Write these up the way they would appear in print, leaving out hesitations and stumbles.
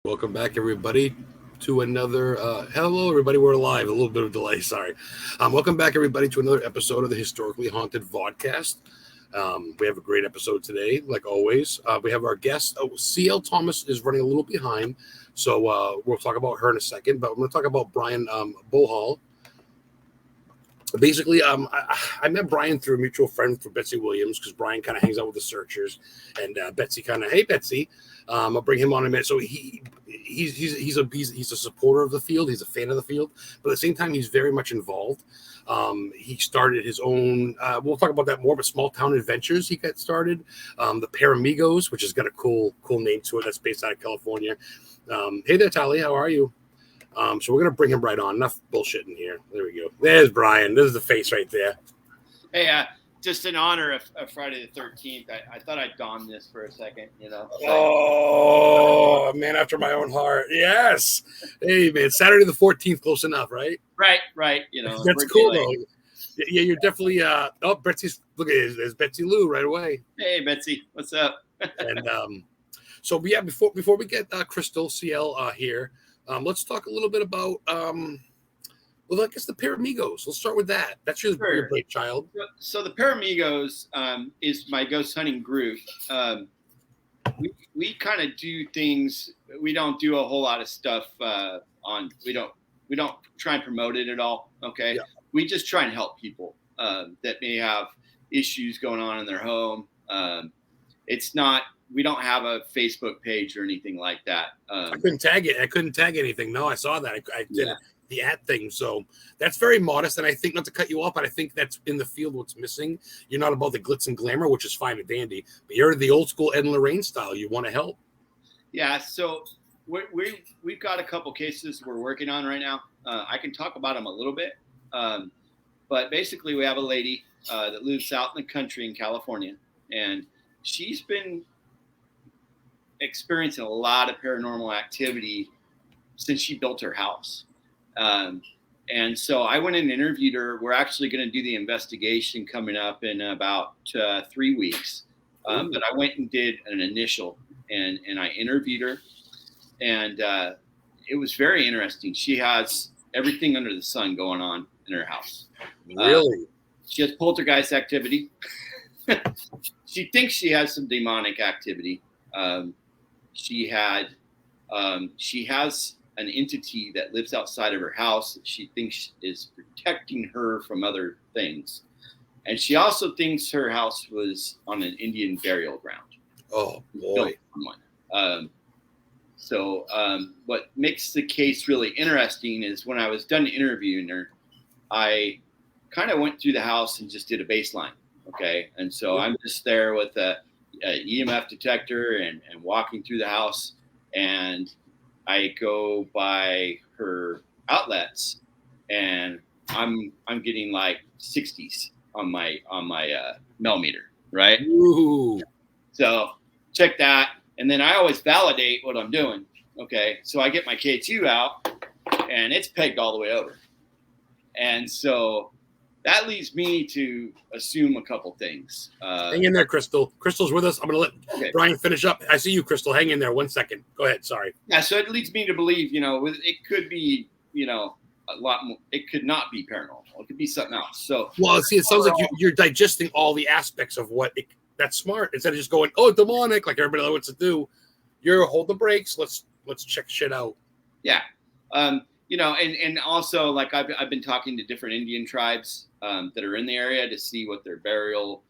Welcome back, everybody, to another. Hello, everybody. We're live. A little bit of delay. Sorry. Welcome back, everybody, to another episode of the Historically Haunted VODCAST. We have a great episode today, like always. We have our guest. CL Thomas is running a little behind, so we'll talk about her in a second. But I'm going to talk about Bryan Bohall. Basically, I met Bryan through a mutual friend through Betsy Williams because Bryan kind of hangs out with the searchers, and Betsy kind of, hey Betsy, I'll bring him on in a minute. So he's a supporter of the field. He's a fan of the field, but at the same time, he's very much involved. He started his own. We'll talk about that more. But Small Town Adventures he got started. The Paramigos, which has got a cool name to it. That's based out of California. Hey there, Tali. How are you? So we're going to bring him right on. Enough bullshitting here. There we go. There's Bryan. This is the face right there. Hey, just in honor of Friday the 13th, I thought I'd don this for a second, Oh, man after my own heart. Yes. Hey, man. Saturday the 14th, close enough, right? Right. That's cool, though. Yeah, you're definitely, Betsy's, look at it. There's Betsy Lou right away. Hey, Betsy. What's up? And so, yeah, before we get Crystal CL here, let's talk a little bit about, I guess the Paramigos. Let's start with that. That's your great child. So the Paramigos is my ghost hunting group. We kind of do things. We don't do a whole lot of stuff we don't try and promote it at all. Okay. Yeah. We just try and help people that may have issues going on in their home. We don't have a Facebook page or anything like that. I couldn't tag it. I couldn't tag anything. No, I saw that. I did the ad thing. So that's very modest. And I think, not to cut you off, but I think that's in the field what's missing. You're not about the glitz and glamour, which is fine and dandy, but you're the old school Ed and Lorraine style. You want to help. Yeah. So we've got a couple cases we're working on right now. I can talk about them a little bit. But basically we have a lady that lives out in the country in California, and she's been experiencing a lot of paranormal activity since she built her house. And so I went and interviewed her. We're actually going to do the investigation coming up in about 3 weeks. But I went and did an initial and I interviewed her, and it was very interesting. She has everything under the sun going on in her house. Really? She has poltergeist activity. She thinks she has some demonic activity. She has an entity that lives outside of her house that she thinks is protecting her from other things. And she also thinks her house was on an Indian burial ground. Oh, boy. So what makes the case really interesting is when I was done interviewing her, I kind of went through the house and just did a baseline. Okay. And so I'm just there with a EMF detector and walking through the house, and I go by her outlets, and I'm getting like 60s on my millimeter, right? Ooh. So check that, and then I always validate what I'm doing. Okay, so I get my K2 out, and it's pegged all the way over, and so that leads me to assume a couple things. Hang in there, Crystal. Crystal's with us. I'm going to let Bryan finish up. I see you, Crystal. Hang in there 1 second. Go ahead. Sorry. Yeah, so it leads me to believe, it could be, a lot more. It could not be paranormal. It could be something else. So, well, see, it sounds like you're digesting all the aspects of that's smart. Instead of just going, oh, demonic, like everybody knows what to do. You're hold the brakes. Let's check shit out. Yeah. And also, like, I've been talking to different Indian tribes that are in the area to see what their burial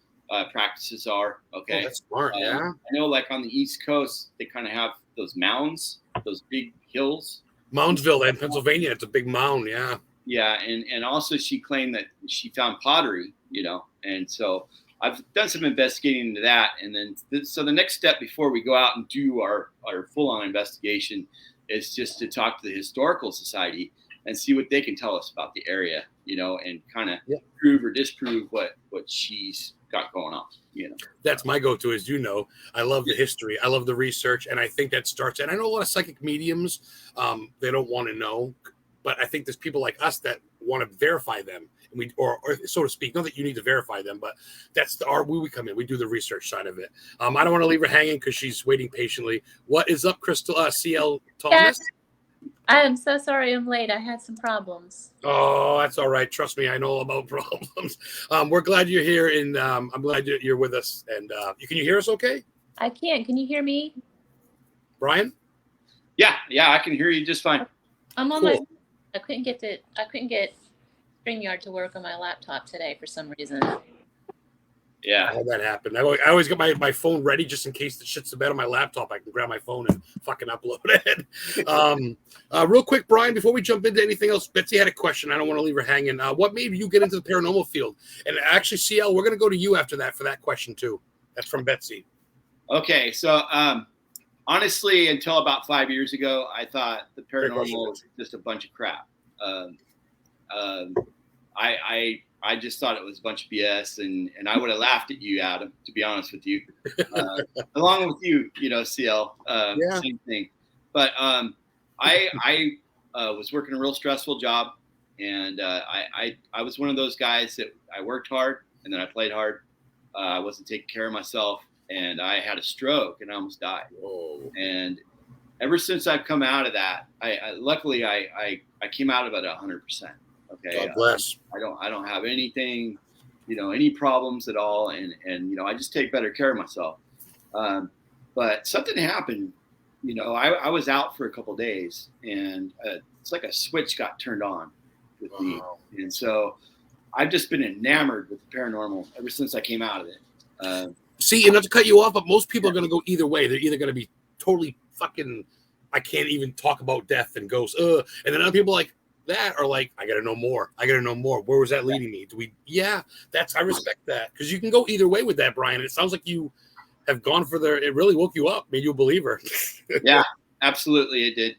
practices are. Okay. Oh, that's smart. Yeah. I know, like, on the East Coast, they kind of have those mounds, those big hills. Moundsville in Pennsylvania. It's a big mound. Yeah. Yeah. And also she claimed that she found pottery, and so I've done some investigating into that. And then, so the next step before we go out and do our full on investigation is just to talk to the Historical Society and see what they can tell us about the area, and kind of prove or disprove what she's got going on, That's my go-to, as you know. I love the history. I love the research. And I think that starts, and I know a lot of psychic mediums, they don't want to know, but I think there's people like us that want to verify them, and or so to speak, not that you need to verify them, but that's where we come in. We do the research side of it. I don't want to leave her hanging because she's waiting patiently. What is up, Crystal? CL Thomas? I am so sorry I'm late. I had some problems. Oh, that's all right. Trust me, I know about problems. We're glad you're here, and I'm glad you're with us. And can you hear us okay? I can. Can you hear me? Bryan? Yeah, I can hear you just fine. I'm on my. I couldn't get StreamYard to work on my laptop today for some reason. Yeah, I had that happen. I always get my phone ready just in case the shit's the bed on my laptop. I can grab my phone and fucking upload it. Real quick, Bryan, before we jump into anything else, Betsy had a question. I don't want to leave her hanging. What made you get into the paranormal field? And actually, CL, we're going to go to you after that for that question too. That's from Betsy. Okay, so honestly, until about 5 years ago, I thought the paranormal was just a bunch of crap. I just thought it was a bunch of BS, and I would have laughed at you, Adam, to be honest with you. Along with you, CL, same thing. But I was working a real stressful job, and I was one of those guys that I worked hard, and then I played hard. I wasn't taking care of myself, and I had a stroke, and I almost died. Whoa. And ever since I've come out of that, luckily I came out of it 100%. Okay. God bless. I don't have anything, any problems at all. And I just take better care of myself. But something happened, I was out for a couple of days, and it's like a switch got turned on with me. And so I've just been enamored with the paranormal ever since I came out of it. See, and not to cut you off, but most people are going to go either way. They're either going to be totally fucking, I can't even talk about death and ghosts. And then other people like that are like, I got to know more. Where was that leading me? I respect that. Because you can go either way with that, Bryan. It sounds like you have gone for it really woke you up, made you a believer. Yeah, absolutely. It did.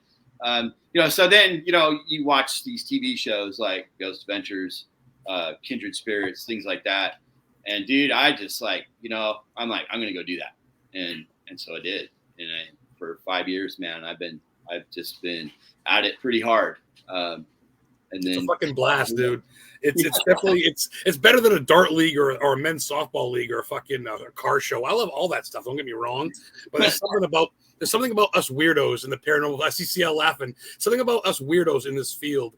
So then, you watch these TV shows like Ghost Adventures, Kindred Spirits, things like that. And dude, I just I'm going to go do that. And so I did. And for 5 years, man, I've just been at it pretty hard. And then it's a fucking blast, dude. It's definitely it's better than a dart league or a men's softball league or a fucking a car show. I love all that stuff. Don't get me wrong, but there's something about us weirdos in the paranormal. I see CL laughing. Something about us weirdos in this field.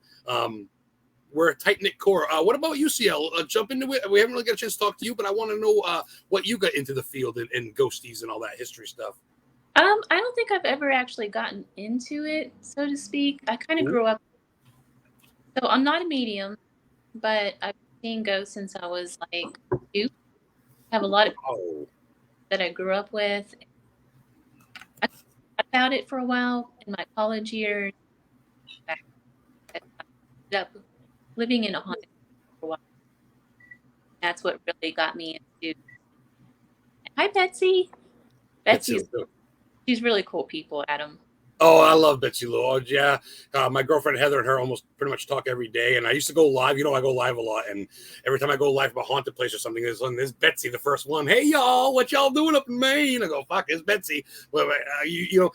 We're a tight-knit core. What about you, CL? Jump into it. We haven't really got a chance to talk to you, but I want to know what you got into the field and ghosties and all that history stuff. I don't think I've ever actually gotten into it, so to speak. I kind of grew up. So I'm not a medium, but I've seen ghosts since I was like 2. I have a lot of people that I grew up with. I thought about it for a while in my college years. I ended up living in a haunted house for a while. That's what really got me into. Hi, Betsy. She's really cool people, Adam. Oh, I love Betsy Lou. Oh, yeah. My girlfriend Heather and her almost pretty much talk every day. And I used to go live. I go live a lot. And every time I go live from a haunted place or something, there's Betsy, the first one. Hey, y'all, what y'all doing up in Maine? I go, fuck, it's Betsy. Well, I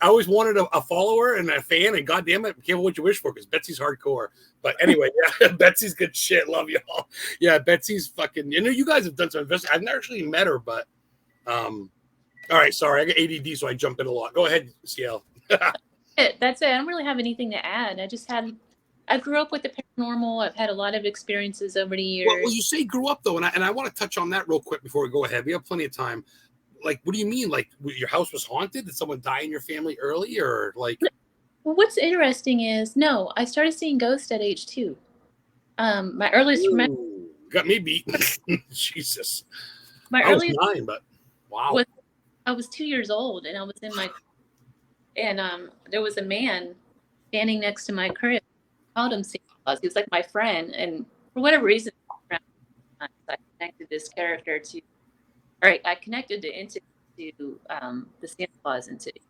always wanted a follower and a fan. And goddamn it, careful what you wish for because Betsy's hardcore. But anyway, yeah, Betsy's good shit. Love y'all. Yeah, Betsy's fucking. You guys have done some investigation. I've never actually met her, but all right, sorry, I got ADD, so I jump in a lot. Go ahead, CL. That's it. I don't really have anything to add. I grew up with the paranormal. I've had a lot of experiences over the years. Well, you say grew up though, and I want to touch on that real quick before we go ahead. We have plenty of time. Like, what do you mean? Like, your house was haunted? Did someone die in your family early, or like? Well, what's interesting is I started seeing ghosts at age 2. My earliest got me beat. Jesus. I was 9, but wow. I was 2 years old, and I was in my. And there was a man standing next to my crib. I called him Santa Claus. He was like my friend. And for whatever reason, I connected this character I connected the entity to the Santa Claus entity.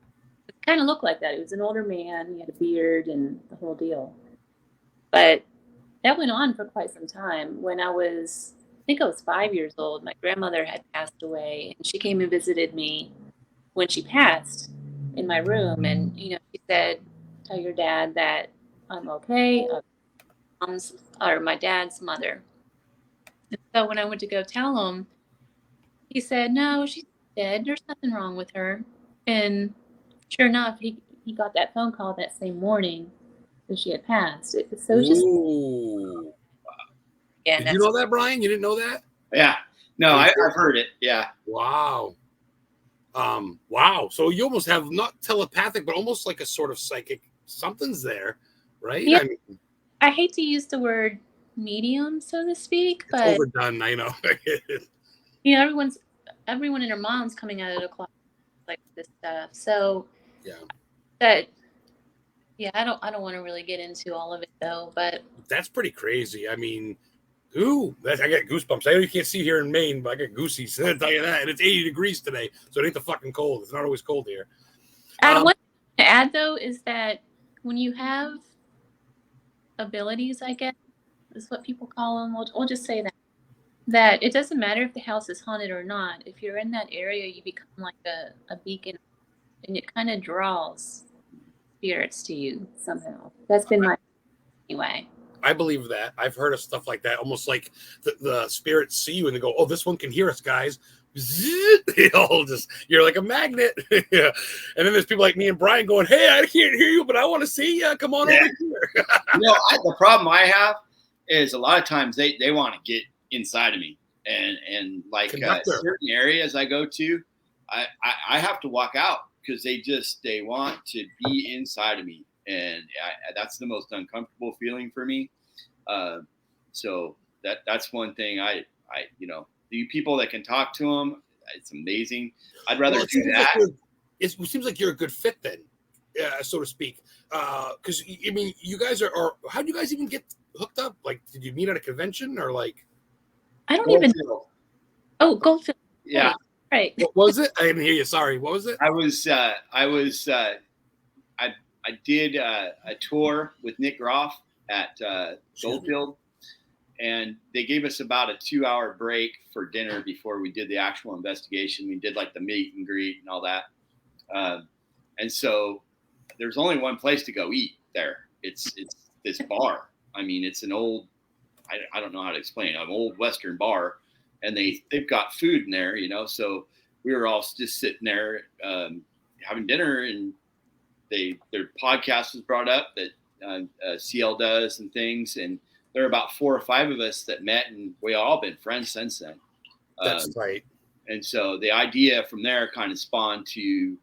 It kind of looked like that. He was an older man. He had a beard and the whole deal. But that went on for quite some time. When I think I was 5 years old, my grandmother had passed away. And she came and visited me when she passed in my room, and she said, tell your dad that I'm okay. mom's or my dad's mother. And so when I went to go tell him, he said, "No, she's dead. There's nothing wrong with her." And sure enough, he got that phone call that same morning that she had passed. So it's just, Ooh. yeah. Did you know that, Bryan? You didn't know that? Yeah. No, I've heard it. Yeah. Wow. Wow. So you almost have not telepathic, but almost like a sort of psychic. Something's there, right? Yeah. I mean, I hate to use the word medium, so to speak, it's but overdone. I know. you know, everyone and their mom's coming out of the closet like this stuff. So Yeah. that, yeah, I don't want to really get into all of it though, but That's pretty crazy. I mean, I get goosebumps. I know you can't see here in Maine, but I get goosies. I'll tell you that. And it's 80 degrees today, so it ain't the fucking cold. It's not always cold here. one thing to add though is that when you have abilities, I guess is what people call them. We'll just say that it doesn't matter if the house is haunted or not. If you're in that area, you become like a beacon, and it kind of draws spirits to you somehow. That's been my anyway. I believe that. I've heard of stuff like that, almost like the spirits see you and they go, "Oh, this one can hear us, guys." You're like a magnet. Yeah. And then there's people like me and Bryan going, "Hey, I can't hear you, but I want to see you. Come on over here." The problem I have is a lot of times they want to get inside of me, and like certain areas I go to, I have to walk out because they want to be inside of me, and that's the most uncomfortable feeling for me. So that's one thing the people that can talk to them, it's amazing. I'd rather do that. It seems like you're a good fit then, so to speak. Because I mean, you guys are. How do you guys even get hooked up? Like, did you meet at a convention or like? I don't even. Oh, Goldfield. Yeah. Right. What was it? I didn't hear you. Sorry. What was it? I did a tour with Nick Groff at Goldfield, and they gave us about a 2-hour break for dinner before we did the actual investigation. We did like the meet and greet and all that. And so there's only one place to go eat there. It's this bar. I mean, it's an old, I don't know how to explain it, an old Western bar, and they've got food in there, so we were all just sitting there having dinner, and their podcast was brought up that CL does and things, and there are about 4 or 5 of us that met, and we all been friends since then. That's right. And so the idea from there kind of spawned to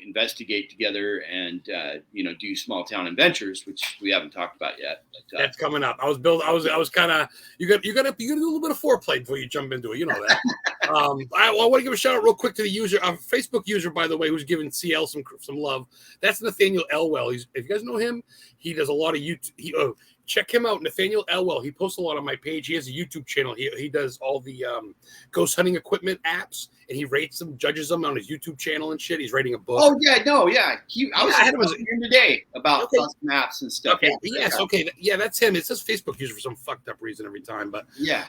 investigate together and do small town adventures, which we haven't talked about yet. But, that's coming up. I was kind of you got to do a little bit of foreplay before you jump into it. You know that. I want to give a shout out real quick to the user, a Facebook user, by the way, who's giving CL some love. That's Nathaniel Elwell. If you guys know him, he does a lot of YouTube. Check him out, Nathaniel Elwell. He posts a lot on my page. He has a YouTube channel. He does all the ghost hunting equipment apps, and he rates them, judges them on his YouTube channel and shit. He's writing a book. Oh yeah, no, yeah. I was talking today about custom maps and stuff. Okay, yes, okay, yeah, that's him. It says Facebook user for some fucked up reason every time, but yeah.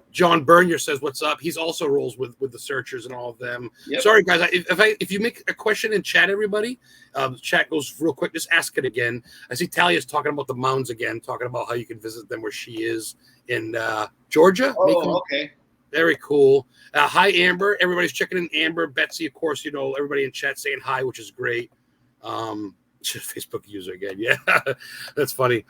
John Bernier says, "What's up?" He's also rolls with the searchers and all of them. Yep. Sorry, guys. If you make a question in chat, everybody, the chat goes real quick. Just ask it again. I see Talia's talking about the mounds again, talking about how you can visit them where she is in Georgia. Oh, okay. Very cool. Hi, Amber. Everybody's checking in. Amber, Betsy, of course. Everybody in chat saying hi, which is great. Facebook user again. Yeah, that's funny.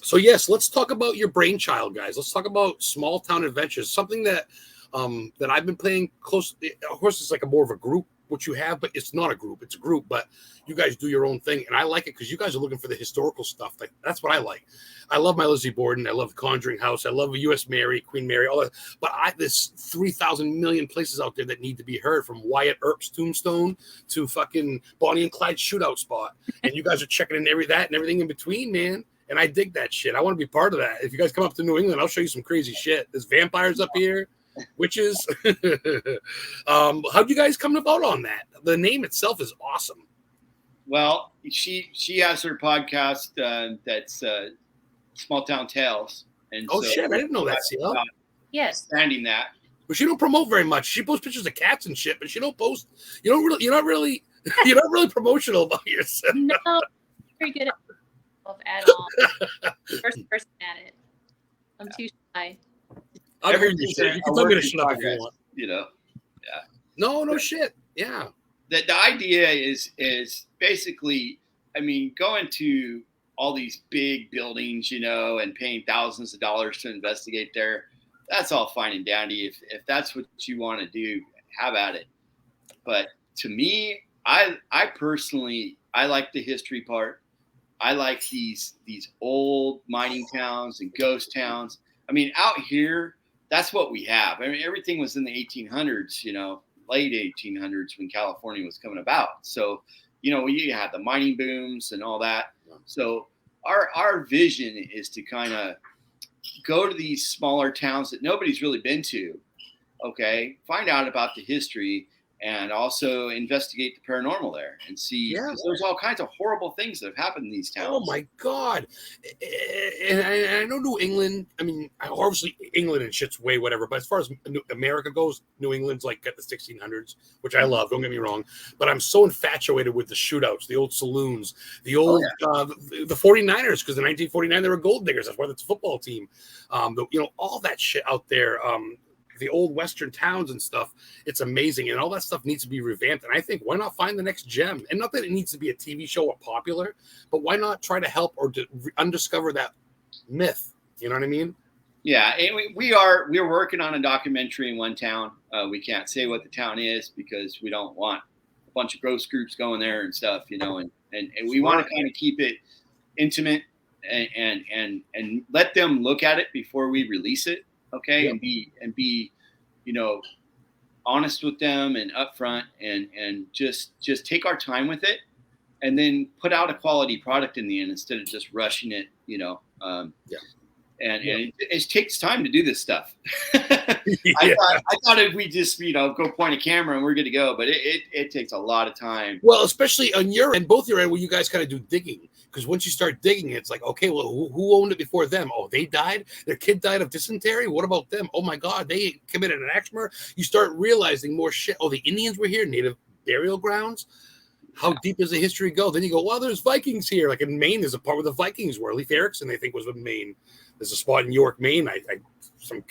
So yes, let's talk about your brainchild, guys. Let's talk about small town adventures. Something that I've been playing close. Of course, it's like more of a group, what you have, but it's not a group. It's a group, but you guys do your own thing, and I like it because you guys are looking for the historical stuff. Like that's what I like. I love my Lizzie Borden. I love the Conjuring House. I love U.S. Mary, Queen Mary, all that. But there's 3,000 million places out there that need to be heard, from Wyatt Earp's tombstone to fucking Bonnie and Clyde's shootout spot, and you guys are checking in everything in between, man. And I dig that shit. I want to be part of that. If you guys come up to New England, I'll show you some crazy shit. There's vampires up here, witches. How'd you guys come about on that? The name itself is awesome. Well, she has her podcast that's Small Town Tales. And shit, I didn't know that. Yes, expanding that. But she don't promote very much. She posts pictures of cats and shit, but she don't post. You're not really promotional about yourself. No, very good at myself at all. First person at it. I'm too shy. I'll hear you Everything's shit. You a can tell me to work in shut up if you progress, want. you know. No shit. Yeah. The idea is basically, I mean, going to all these big buildings, you know, and paying thousands of dollars to investigate there, that's all fine and dandy. If that's what you want to do, have at it. But to me, I personally, I like the history part. I like these old mining towns and ghost towns. I mean, out here, that's what we have. I mean, everything was in the 1800s, you know, late 1800s when California was coming about. So, you know, you had the mining booms and all that. So our vision is to kind of go to these smaller towns that nobody's really been to, okay, find out about the history, and also investigate the paranormal there and see, because there's all kinds of horrible things that have happened in these towns. Oh my God. And I know New England, I mean, obviously England and shit's way whatever, but as far as America goes, New England's like at the 1600s, which I love, don't get me wrong, but I'm so infatuated with the shootouts, the old saloons, the old, the 49ers, because in 1949 they were gold diggers, that's why that's a football team. You know, all that shit out there, the old Western towns and stuff, it's amazing. And all that stuff needs to be revamped. And I think, why not find the next gem? And not that it needs to be a TV show or popular, but why not try to help or to undiscover that myth? You know what I mean? Yeah, and we're working on a documentary in one town. We can't say what the town is because we don't want a bunch of ghost groups going there and stuff, you know, and we want to kind of keep it intimate and let them look at it before we release it. Okay. Yep. and be, you know, honest with them and upfront and just take our time with it and then put out a quality product in the end instead of just rushing it, you know. And it takes time to do this stuff. I thought if we just, you know, go point a camera and we're good to go, but it takes a lot of time. Well, especially on your end, both your end, where you guys kind of do digging. Because once you start digging, it's like, okay, well, who owned it before them? Oh, they died? Their kid died of dysentery? What about them? Oh, my God, they committed an axe murder? You start realizing more shit. Oh, the Indians were here, native burial grounds? How deep does the history go? Then you go, well, there's Vikings here. Like in Maine, there's a part where the Vikings were. Leif Erikson, I think, was in Maine. There's a spot in York, Maine. Some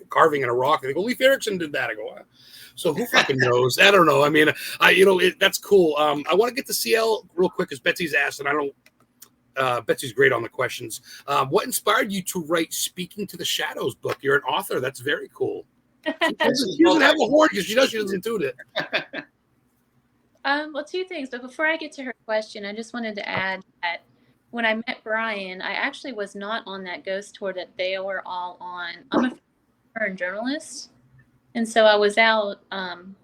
carving in a rock. I think, well, Leif Erikson did that. I go, so who fucking knows? I don't know. I mean, that's cool. I want to get to CL real quick because Betsy's asked, and I don't. Betsy's great on the questions. What inspired you to write Speaking to the Shadows book? You're an author. That's very cool. She doesn't have a horn because she doesn't do it. Well, two things. But before I get to her question, I just wanted to add that when I met Bryan, I actually was not on that ghost tour that they were all on. I'm a foreign journalist. And so I was out.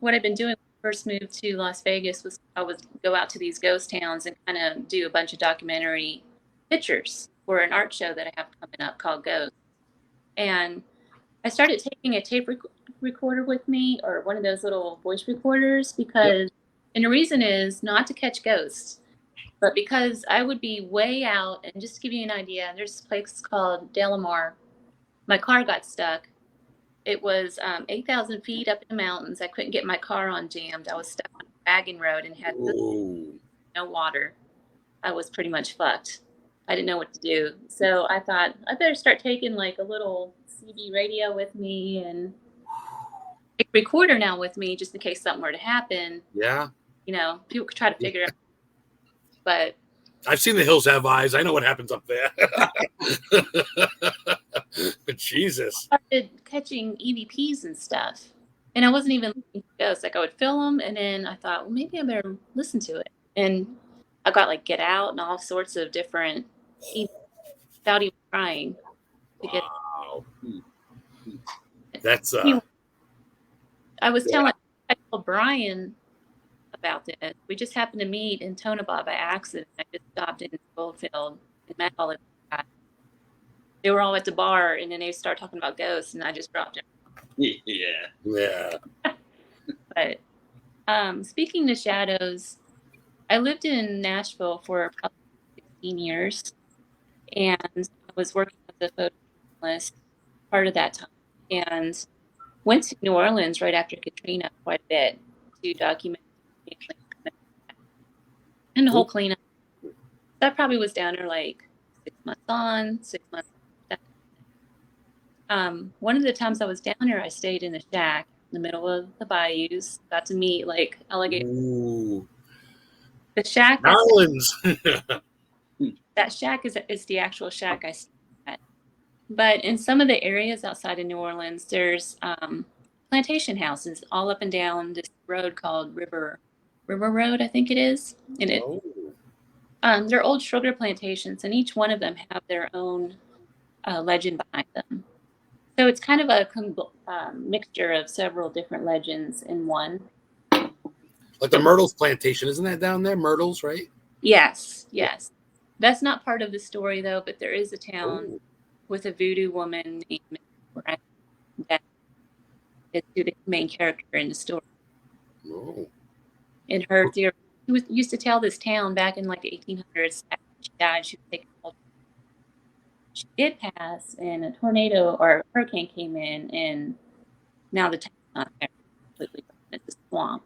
What I've been doing when I first moved to Las Vegas was I would go out to these ghost towns and kind of do a bunch of documentary pictures for an art show that I have coming up called Ghost. And I started taking a tape recorder with me, or one of those little voice recorders, because, and the reason is not to catch ghosts, but because I would be way out. And just to give you an idea, there's a place called Delamar. My car got stuck. It was 8,000 feet up in the mountains. I couldn't get my car on jammed. I was stuck on a wagon road and had no water. I was pretty much fucked. I didn't know what to do. So I thought I better start taking like a little CB radio with me and a recorder now with me, just in case something were to happen. Yeah. You know, people could try to figure it out. But I've seen The Hills Have Eyes. I know what happens up there. But Jesus. I started catching EVPs and stuff. And I wasn't even looking for ghosts. Like I would film them, and then I thought, well, maybe I better listen to it. And I got like Get Out and all sorts of different without even trying to get. Wow. That's I was telling Bryan about this. We just happened to meet in Tonopah by accident. I just stopped in Goldfield and met all of them. They were all at the bar, and then they started talking about ghosts, and I just dropped it. Yeah. But speaking to shadows, I lived in Nashville for probably 16 years, and I was working with a photojournalist part of that time, and went to New Orleans right after Katrina quite a bit to document and the whole cleanup. That probably was down there like 6 months on, 6 months. One of the times I was down there, I stayed in a shack in the middle of the bayous. Got to meet like alligators. Ooh, The shack, Marlins. that shack is the actual shack I stayed at. But in some of the areas outside of New Orleans, there's plantation houses all up and down this road called River Road, I think it is. And Oh. they're old sugar plantations, and each one of them have their own legend behind them. So it's kind of a mixture of several different legends in one. Like the Myrtles plantation, isn't that down there? Myrtles, right? Yes. That's not part of the story, though, but there is a town Oh. with a voodoo woman named Bryan that is the main character in the story. Oh. In her theory, used to tell this town back in like the 1800s. After she died, she was taken. She did pass, and a tornado or a hurricane came in, and now the town's not there. Completely, it's a swamp.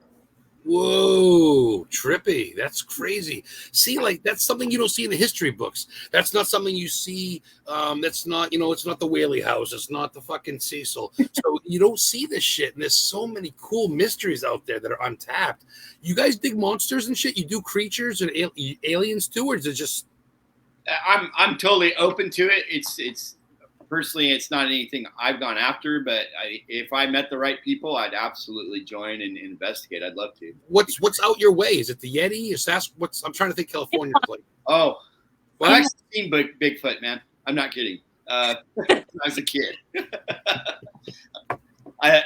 Whoa, trippy. That's crazy. See, like that's something you don't see in the history books. That's not something you see. That's not, it's not the Whaley House. It's not the fucking Cecil. So you don't see this shit. And there's so many cool mysteries out there that are untapped. You guys dig monsters and shit? You do creatures and aliens too, or is it just? I'm totally open to it. It's personally, it's not anything I've gone after, but if I met the right people, I'd absolutely join and investigate. I'd love to. What's out your way? Is it the Yeti? Is that what's? I'm trying to think. California. Like. Oh, well, I've seen Bigfoot, man. I'm not kidding. When I was a kid. I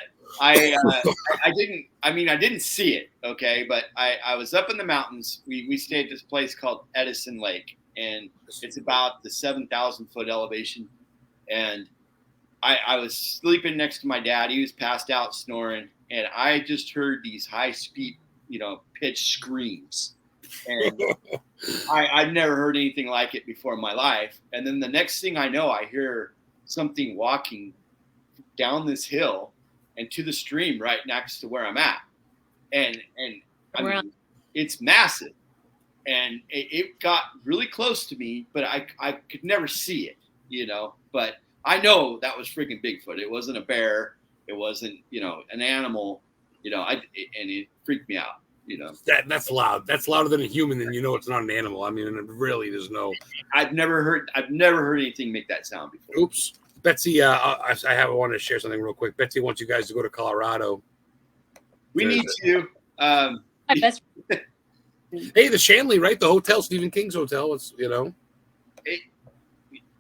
didn't. I mean, I didn't see it. Okay, but I was up in the mountains. We stayed at this place called Edison Lake, and it's about the 7,000 foot elevation. And I was sleeping next to my dad. He was passed out snoring, and I just heard these high speed, pitch screams. And I've never heard anything like it before in my life. And then the next thing I know, I hear something walking down this hill and to the stream right next to where I'm at. And I mean, it's massive. And it got really close to me, but I could never see it, But I know that was freaking Bigfoot. It wasn't a bear. It wasn't, an animal, and it freaked me out, That's loud. That's louder than a human, and it's not an animal. I mean, really, there's no. I've never heard anything make that sound before. Oops. Betsy, I wanted to share something real quick. Betsy wants you guys to go to Colorado. We need to. My best Hey, the Shanley, right? The hotel, Stephen King's hotel. It's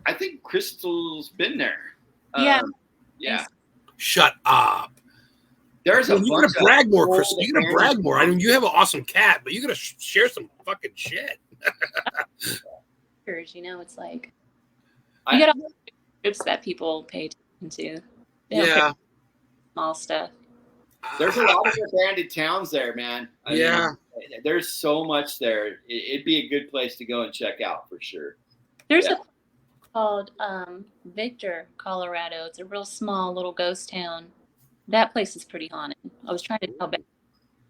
I think Crystal's been there. Yeah. Yeah. Shut up. There's a. You gotta brag more, Crystal. You gotta brag more. I mean, you have an awesome cat, but you gotta share some fucking shit. It's like you got all the groups that people pay attention to. Yeah. Small stuff. There's a lot of abandoned towns there, man. I mean, there's so much there. It'd be a good place to go and check out for sure. There's a place called Victor, Colorado. It's a real small little ghost town. That place is pretty haunted. I was trying to tell Becky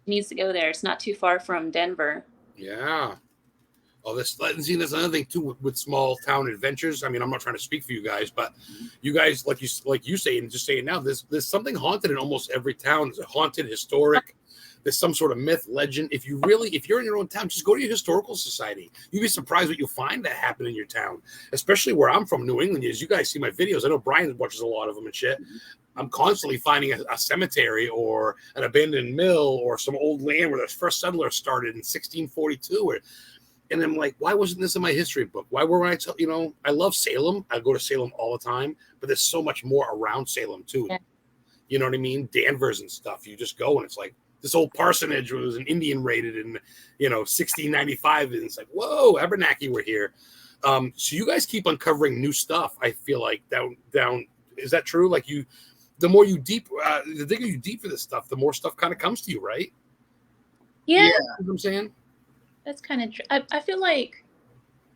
she needs to go there. It's not too far from Denver. Yeah. Oh, that's another thing too with small town adventures. I mean, I'm not trying to speak for you guys, but you guys, like you say, and just saying now, there's something haunted in almost every town. There's a haunted, historic. There's some sort of myth, legend. If you're in your own town, just go to your historical society. You'd be surprised what you'll find that happened in your town, especially where I'm from, New England. As you guys see my videos, I know Bryan watches a lot of them and shit. I'm constantly finding a cemetery or an abandoned mill or some old land where the first settlers started in 1642. And I'm like, why wasn't this in my history book? Why were I I love Salem. I go to Salem all the time, but there's so much more around Salem too. Yeah. You know what I mean? Danvers and stuff. You just go and it's like this old parsonage was an Indian raided in, 1695. And it's like, whoa, Abernathy were here. So you guys keep uncovering new stuff. I feel like down. Is that true? Like the more you the digger you deep for this stuff, the more stuff kind of comes to you, right? Yeah. You know what I'm saying? That's kind of true. I feel like,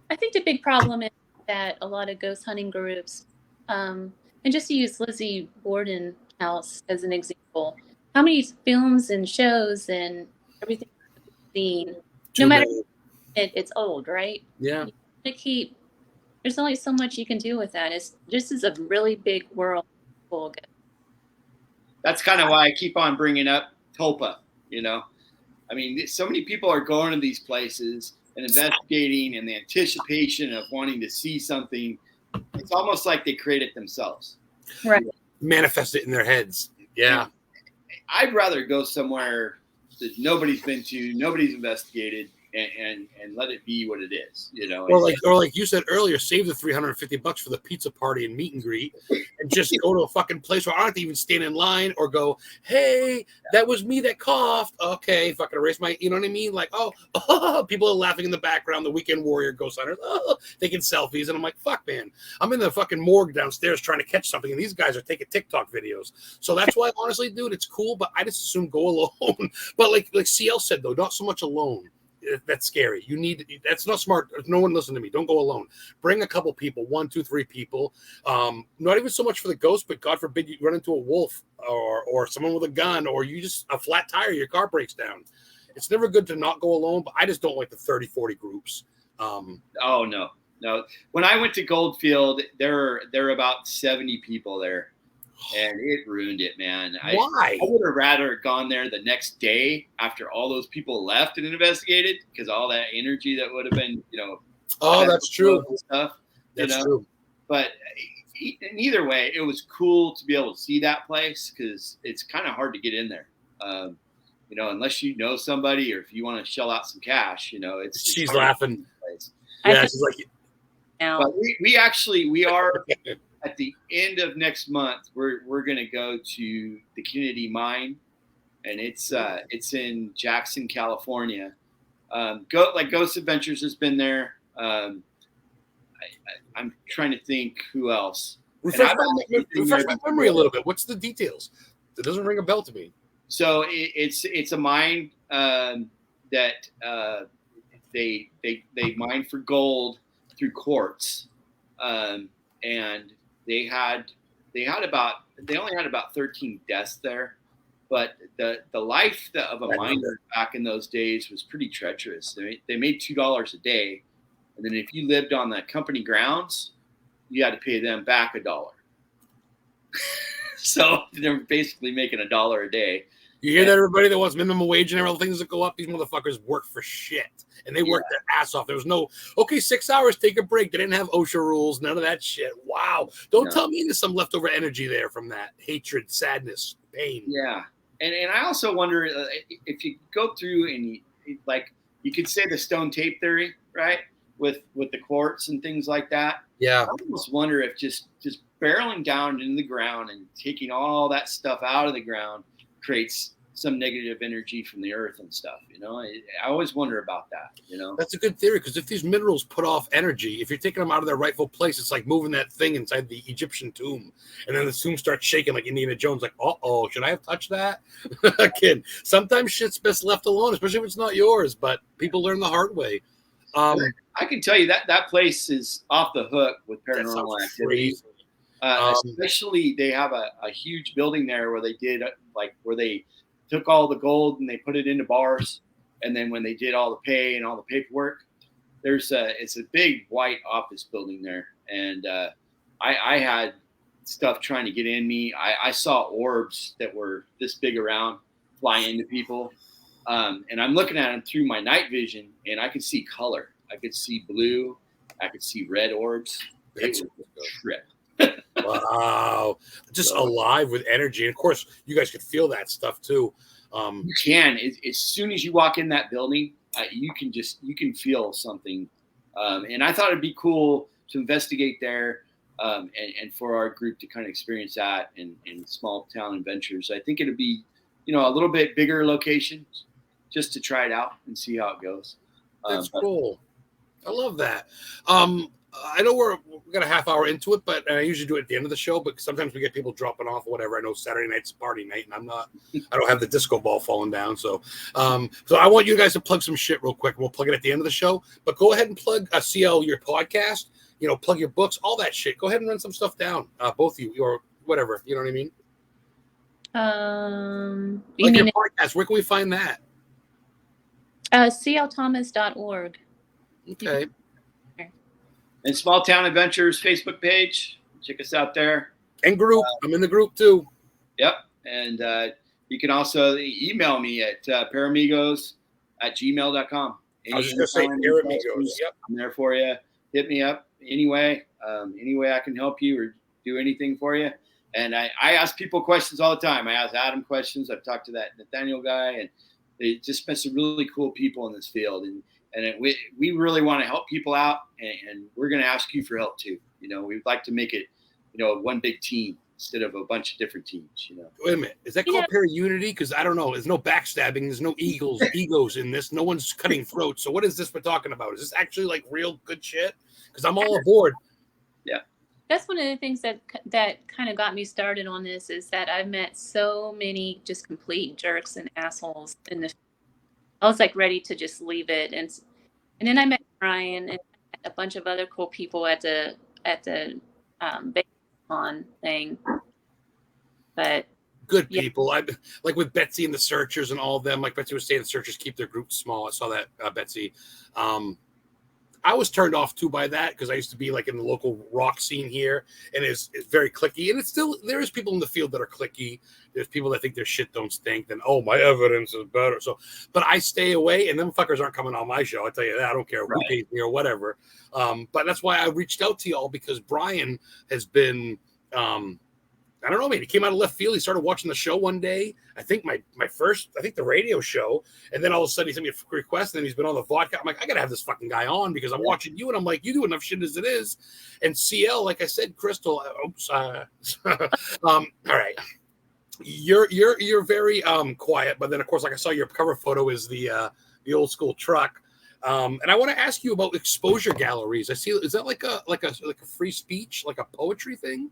I think the big problem is that a lot of ghost hunting groups, and just to use Lizzie Borden house as an example, how many films and shows and everything you've seen, no matter it's old, right? Yeah. There's there's only so much you can do with that. This is a really big world. That's kind of why I keep on bringing up Tulpa. I mean, so many people are going to these places and investigating, and the anticipation of wanting to see something. It's almost like they create it themselves. Right. Manifest it in their heads. Yeah. I'd rather go somewhere that nobody's been to, nobody's investigated, and let it be what it is, Or like you said earlier, save the $350 for the pizza party and meet and greet, and just go to a fucking place where I don't have to even stand in line or go, hey, that was me that coughed. Okay, fucking erase my, you know what I mean? Like, oh, people are laughing in the background. The Weekend Warrior ghost hunters, taking selfies, and I'm like, fuck, man, I'm in the fucking morgue downstairs trying to catch something, and these guys are taking TikTok videos. So that's why, honestly, dude, it's cool, but I just assume go alone. But like CL said though, not so much alone. That's scary. That's not smart. No one listen to me. Don't go alone. Bring a couple people, 1, 2, 3 people. Not even so much for the ghost, but God forbid you run into a wolf or someone with a gun, or you just a flat tire, your car breaks down. It's never good to not go alone, but I just don't like the 30, 40 groups. Oh no. When I went to Goldfield, there were about 70 people there. And it ruined it, man. Why? I would have rather gone there the next day after all those people left and investigated, because all that energy that would have been, Oh, that's true. Stuff, that's true. But in either way, it was cool to be able to see that place, because it's kind of hard to get in there. Unless you know somebody, or if you want to shell out some cash, She's laughing. Yeah, she's like. But we are. At the end of next month, we're going to go to the Kennedy Mine, and it's in Jackson, California. Ghost Adventures has been there. I'm trying to think who else. Refresh my memory a little bit. What's the details? It doesn't ring a bell to me. So it's a mine that they mine for gold through quartz, and they only had about 13 deaths there, but the life of a miner back in those days was pretty treacherous. They made $2 a day, and then if you lived on the company grounds, you had to pay them back $1. So they're basically making $1 a day. You hear that, everybody that wants minimum wage and everything things that go up? These motherfuckers work for shit. And they work their ass off. There was no, 6 hours, take a break. They didn't have OSHA rules, none of that shit. Wow. Don't tell me there's some leftover energy there from that hatred, sadness, pain. Yeah. And I also wonder if you go through and you could say the stone tape theory, right? With the quartz and things like that. Yeah. I almost wonder if just barreling down into the ground and taking all that stuff out of the ground creates some negative energy from the earth and stuff. I always wonder about that. That's a good theory, because if these minerals put off energy, if you're taking them out of their rightful place, it's like moving that thing inside the Egyptian tomb, and then the tomb starts shaking like Indiana Jones. Like, should I have touched that? Kid, sometimes shit's best left alone, especially if it's not yours. But people learn the hard way. I can tell you that place is off the hook with paranormal activity. Especially, they have a huge building there where they did where they took all the gold and they put it into bars, and then when they did all the pay and all the paperwork, it's a big white office building there, and I had stuff trying to get in me. I saw orbs that were this big around fly into people, and I'm looking at them through my night vision, and I could see color. I could see blue. I could see red orbs. It was a trip. Wow, just alive with energy. And of course, you guys could feel that stuff too. You can. As soon as you walk in that building, you can feel something. And I thought it'd be cool to investigate there, and for our group to kind of experience that in small town adventures. I think it'd be, a little bit bigger location, just to try it out and see how it goes. That's cool. I love that. I know we got a half hour into it, but I usually do it at the end of the show. But sometimes we get people dropping off or whatever. I know Saturday night's party night, and I don't have the disco ball falling down. So I want you guys to plug some shit real quick. We'll plug it at the end of the show. But go ahead and plug CL, your podcast. Plug your books, all that shit. Go ahead and run some stuff down, both of you, or whatever. You know what I mean? Your podcast. Where can we find that? clthomas.org. Okay. And Small Town Adventures Facebook page. Check us out there. And group. I'm in the group too. Yep. And you can also email me at paramigos@gmail.com. I was just going to say Paramigos. Yep. I'm there for you. Hit me up anyway. Any way I can help you or do anything for you. And I ask people questions all the time. I ask Adam questions. I've talked to that Nathaniel guy, and they just been some really coul people in this field. And we really want to help people out, and we're going to ask you for help too. We'd like to make it, one big team instead of a bunch of different teams. Wait a minute, is that called para-unity? Because I don't know. There's no backstabbing. There's no egos in this. No one's cutting throats. So what is this we're talking about? Is this actually like real good shit? Because I'm all aboard. Yeah, that's one of the things that kind of got me started on this, is that I've met so many just complete jerks and assholes I was like ready to just leave it, and then I met Bryan and a bunch of other cool people at the on thing. But good people. I like with Betsy and the Searchers and all of them. Like Betsy was saying, the Searchers keep their groups small. I saw that, Betsy. I was turned off too by that because I used to be like in the local rock scene here, and it's very cliquey. And it's still, there is people in the field that are cliquey. There's people that think their shit don't stink. Then, oh, my evidence is better. So, but I stay away, and them fuckers aren't coming on my show. I tell you that. I don't care who pays me or whatever. But that's why I reached out to y'all, because Bryan has been, I don't know, man. He came out of left field. He started watching the show one day. I think the radio show. And then all of a sudden he sent me a request, and then he's been on the vodka. I'm like, I got to have this fucking guy on because I'm watching you. And I'm like, you do enough shit as it is. And CL, like I said, Crystal, all right. You're very quiet. But then, of course, like I saw, your cover photo is the old school truck. And I want to ask you about exposure galleries. I see. Is that like a free speech, like a poetry thing?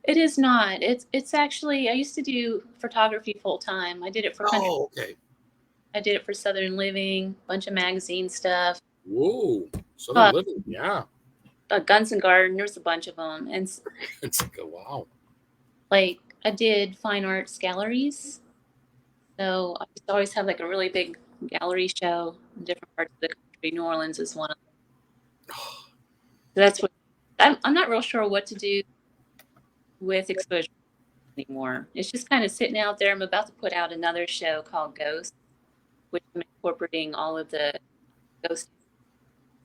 it is not. It's actually, I used to do photography full time. I did it for okay. I did it for Southern Living, bunch of magazine stuff. Whoa, Southern Living, yeah. Guns and Garden, there's a bunch of them, and it's like, wow. Like I did fine arts galleries, so I used to always have like a really big gallery show in different parts of the country. New Orleans is one of them. So that's what I'm not real sure what to do with exposure anymore. It's just kind of sitting out there. I'm about to put out another show called Ghost, which I'm incorporating all of the ghost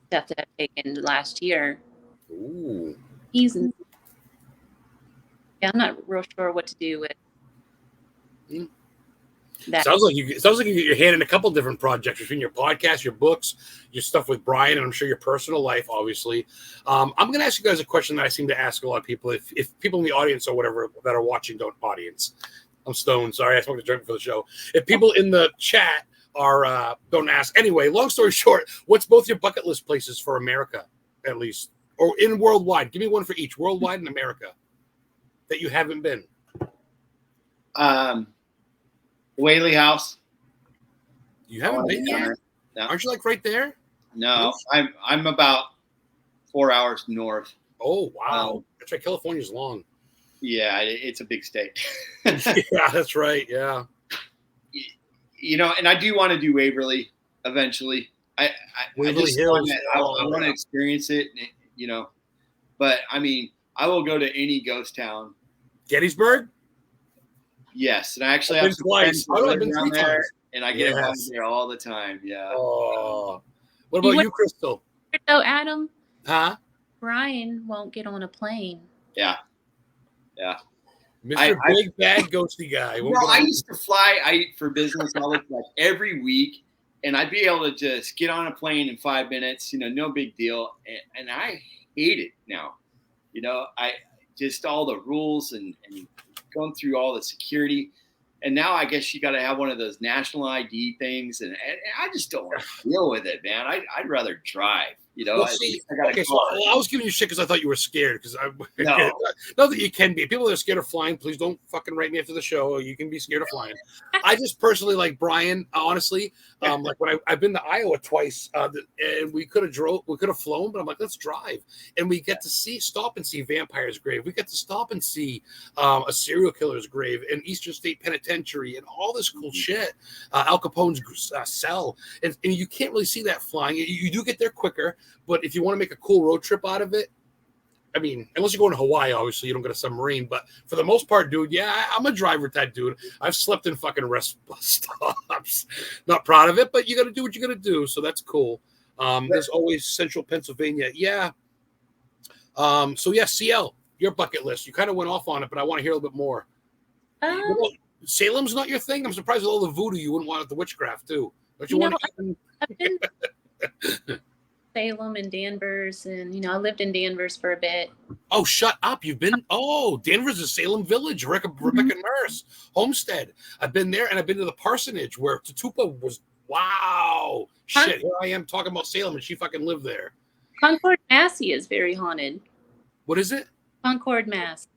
stuff that I've taken last year. Ooh. Yeah, I'm not real sure what to do with that. Sounds like you get your hand in a couple different projects between your podcast, your books, your stuff with Bryan, and I'm sure your personal life, obviously. I'm going to ask you guys a question that I seem to ask a lot of people. If people in the audience or whatever that are watching I'm stoned. Sorry, I smoked a drink for the show. If people in the chat are don't ask. Anyway, long story short, what's both your bucket list places for America, at least, or in worldwide? Give me one for each, worldwide and America, that you haven't been. Whaley House. You haven't been yet? No. Aren't you like right there? No, I'm about 4 hours north. Oh wow, that's right. California's long. Yeah, it's a big state. Yeah, that's right. Yeah. And I do want to do Waverly eventually. I Waverly Hills. I want to experience it. But I mean, I will go to any ghost town. Gettysburg. Yes, and I actually have some friends who live around there, and I get invited there all the time. Yeah. Oh. What about you, Crystal? So, Adam. Huh? Bryan won't get on a plane. Yeah. Yeah. Mr. Big Bad Ghosty Guy. I used to fly for business all like every week, and I'd be able to just get on a plane in 5 minutes. No big deal. And I hate it now. I just all the rules and going through all the security, and now I guess you got to have one of those national ID things, and I just don't want to deal with it, man. I'd rather drive. Well, I was giving you shit because I thought you were scared. Because not that you can be. People that are scared of flying, please don't fucking write me after the show. You can be scared of flying. I just personally like Bryan. Honestly, like when I've been to Iowa twice, and we could have flown, but I'm like, let's drive, and we get to stop and see Vampire's grave. We get to stop and see a serial killer's grave, and Eastern State Penitentiary, and all this cool shit. Al Capone's cell, and you can't really see that flying. You do get there quicker. But if you want to make a cool road trip out of it, I mean, unless you're going to Hawaii, obviously you don't get a submarine. But for the most part, dude, yeah, I'm a driver type dude. I've slept in fucking rest stops. Not proud of it, but you got to do what you got to do. So that's cool. There's always Central Pennsylvania. Yeah. So yeah, CL, your bucket list. You kind of went off on it, but I want to hear a little bit more. Salem's not your thing. I'm surprised with all the voodoo you wouldn't want it, the witchcraft too. Don't you want to? I've been Salem and Danvers, and I lived in Danvers for a bit. Oh, shut up! You've been. Oh, Danvers is Salem Village, Rebecca Nurse Homestead. I've been there, and I've been to the parsonage where Tatupa was. Wow, shit! Here I am talking about Salem, and she fucking lived there. Concord, Massey is very haunted. What is it? Concord, Mass.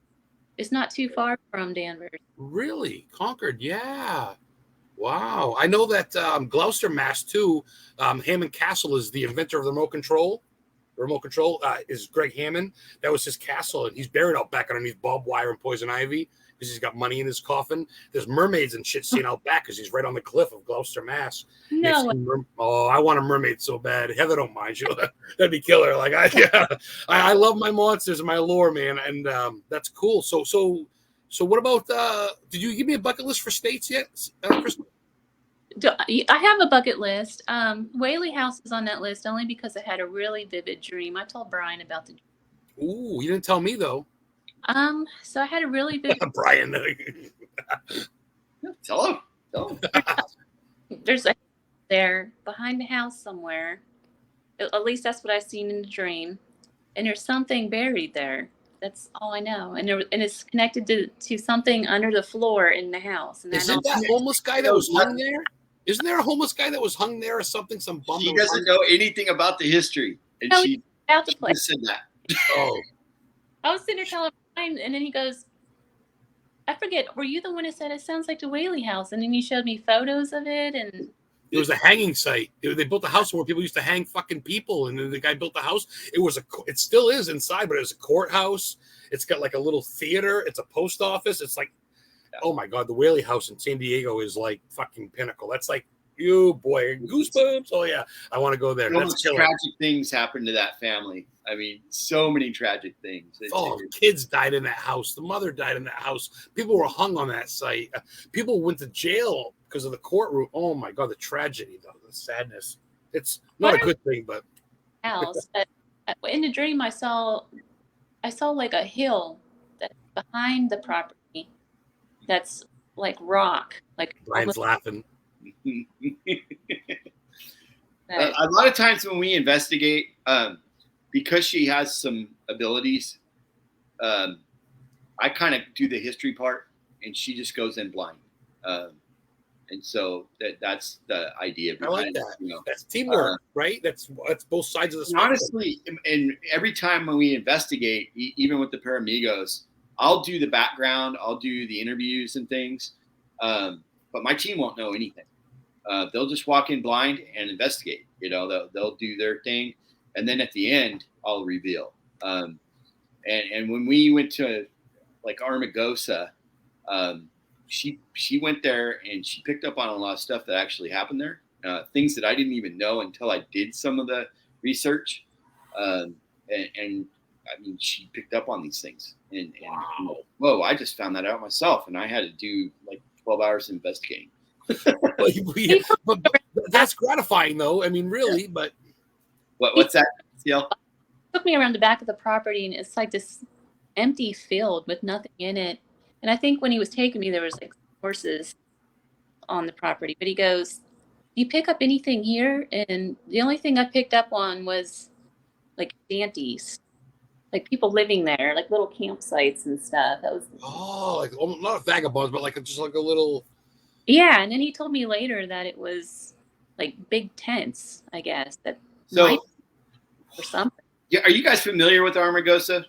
It's not too far from Danvers. Really? Concord, yeah. Wow. I know that Gloucester, Mass, too. Hammond Castle is the inventor of the remote control. The remote control is Greg Hammond. That was his castle, and he's buried out back underneath barbed wire and poison ivy because he's got money in his coffin. There's mermaids and shit seen out back because he's right on the cliff of Gloucester, Mass. No. I want a mermaid so bad. Heather don't mind. That'd be killer. Like I love my monsters and my lore, man, and that's cool. So what about? Did you give me a bucket list for states yet, Chris? I have a bucket list. Whaley House is on that list only because I had a really vivid dream. I told Bryan about the dream. Ooh, you didn't tell me though. So I had a really vivid Bryan. Tell him. There's a house there behind the house somewhere. At least that's what I've seen in the dream. And there's something buried there. That's all I know. And it's connected to something under the floor in the house. And isn't that homeless guy that was hung there? Isn't there a homeless guy that was hung there or something? Some bum. She doesn't know anything about the history. And she said that. Oh. I was sitting there telling Bryan, and then he goes, I forget, were you the one that said it sounds like the Whaley House? And then you showed me photos of it, and it was a hanging site. They built a house where people used to hang fucking people, and then the guy built the house. It still is inside, but it's a courthouse. It's got like a little theater. It's a post office. It's like, oh my God, the Whaley House in San Diego is like fucking pinnacle. That's like, you boy, goosebumps. Oh yeah, I want to go there. That's tragic things happened to that family. I mean, so many tragic things. Kids died in that house. The mother died in that house. People were hung on that site. People went to jail because of the courtroom. Oh my God, the tragedy, though, the sadness. It's not a good thing, but house. But in the dream, I saw like a hill that's behind the property. That's like rock. Like Bryan's laughing. A lot of times when we investigate, because she has some abilities, I kind of do the history part, and she just goes in blind. And so that's the idea behind I like that. That's teamwork, right? That's both sides of the spectrum. Honestly, and every time when we investigate, even with the Paramigos, I'll do the background, I'll do the interviews and things, but my team won't know anything. They'll just walk in blind and investigate. They'll do their thing, and then at the end, I'll reveal. And when we went to like Armagosa, she went there and she picked up on a lot of stuff that actually happened there, things that I didn't even know until I did some of the research. And I mean, she picked up on these things, and whoa, I just found that out myself, and I had to do like 12 hours investigating. but that's gratifying, though. I mean, really. But what's that? CL? Took me around the back of the property, and it's like this empty field with nothing in it. And I think when he was taking me, there was like horses on the property. But he goes, "You pick up anything here?" And the only thing I picked up on was like shanties, like people living there, like little campsites and stuff. That was like not vagabonds, but like just like a little. Yeah, and then he told me later that it was like big tents, I guess, that so or something. Yeah, are you guys familiar with Armagosa?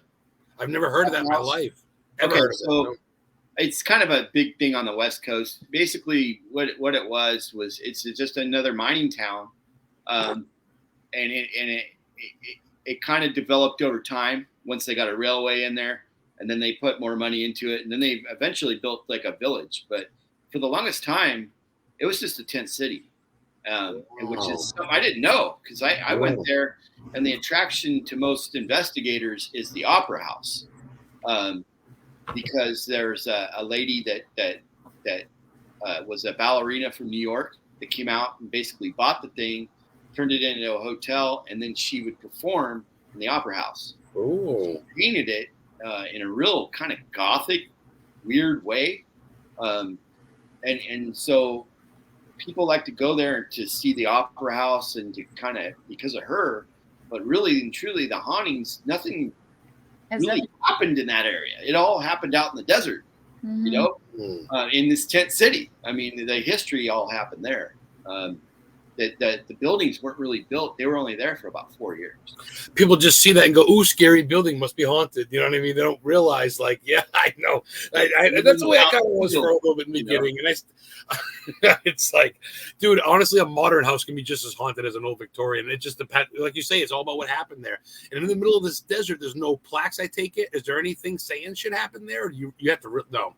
I've never heard of that in my life. Okay, so it's kind of a big thing on the West Coast. Basically, what it was it's just another mining town, and it kind of developed over time once they got a railway in there, and then they put more money into it, and then they eventually built like a village, but for the longest time, it was just a tent city. which is something I didn't know, because I went there, and the attraction to most investigators is the Opera House, because there's a lady that was a ballerina from New York that came out and basically bought the thing, turned it into a hotel, and then she would perform in the Opera House. Oh, Painted it in a real kind of gothic, weird way, and so people like to go there to see the Opera House and to kind of, because of her, but really and truly the hauntings, nothing really happened in that area. It all happened out in the desert, you know, in this tent city. I mean, the history all happened there. The buildings weren't really built. They were only there for about 4 years. People just see that and go, ooh, scary building, must be haunted. You know what I mean? They don't realize, like, yeah, I know. That's the way I kind of was for a little bit in the beginning. And it's like, dude, honestly, a modern house can be just as haunted as an old Victorian. It just depends. Like you say, it's all about what happened there. And in the middle of this desert, there's no plaques, I take it. Is there anything saying shit happened there? Or you have to, no.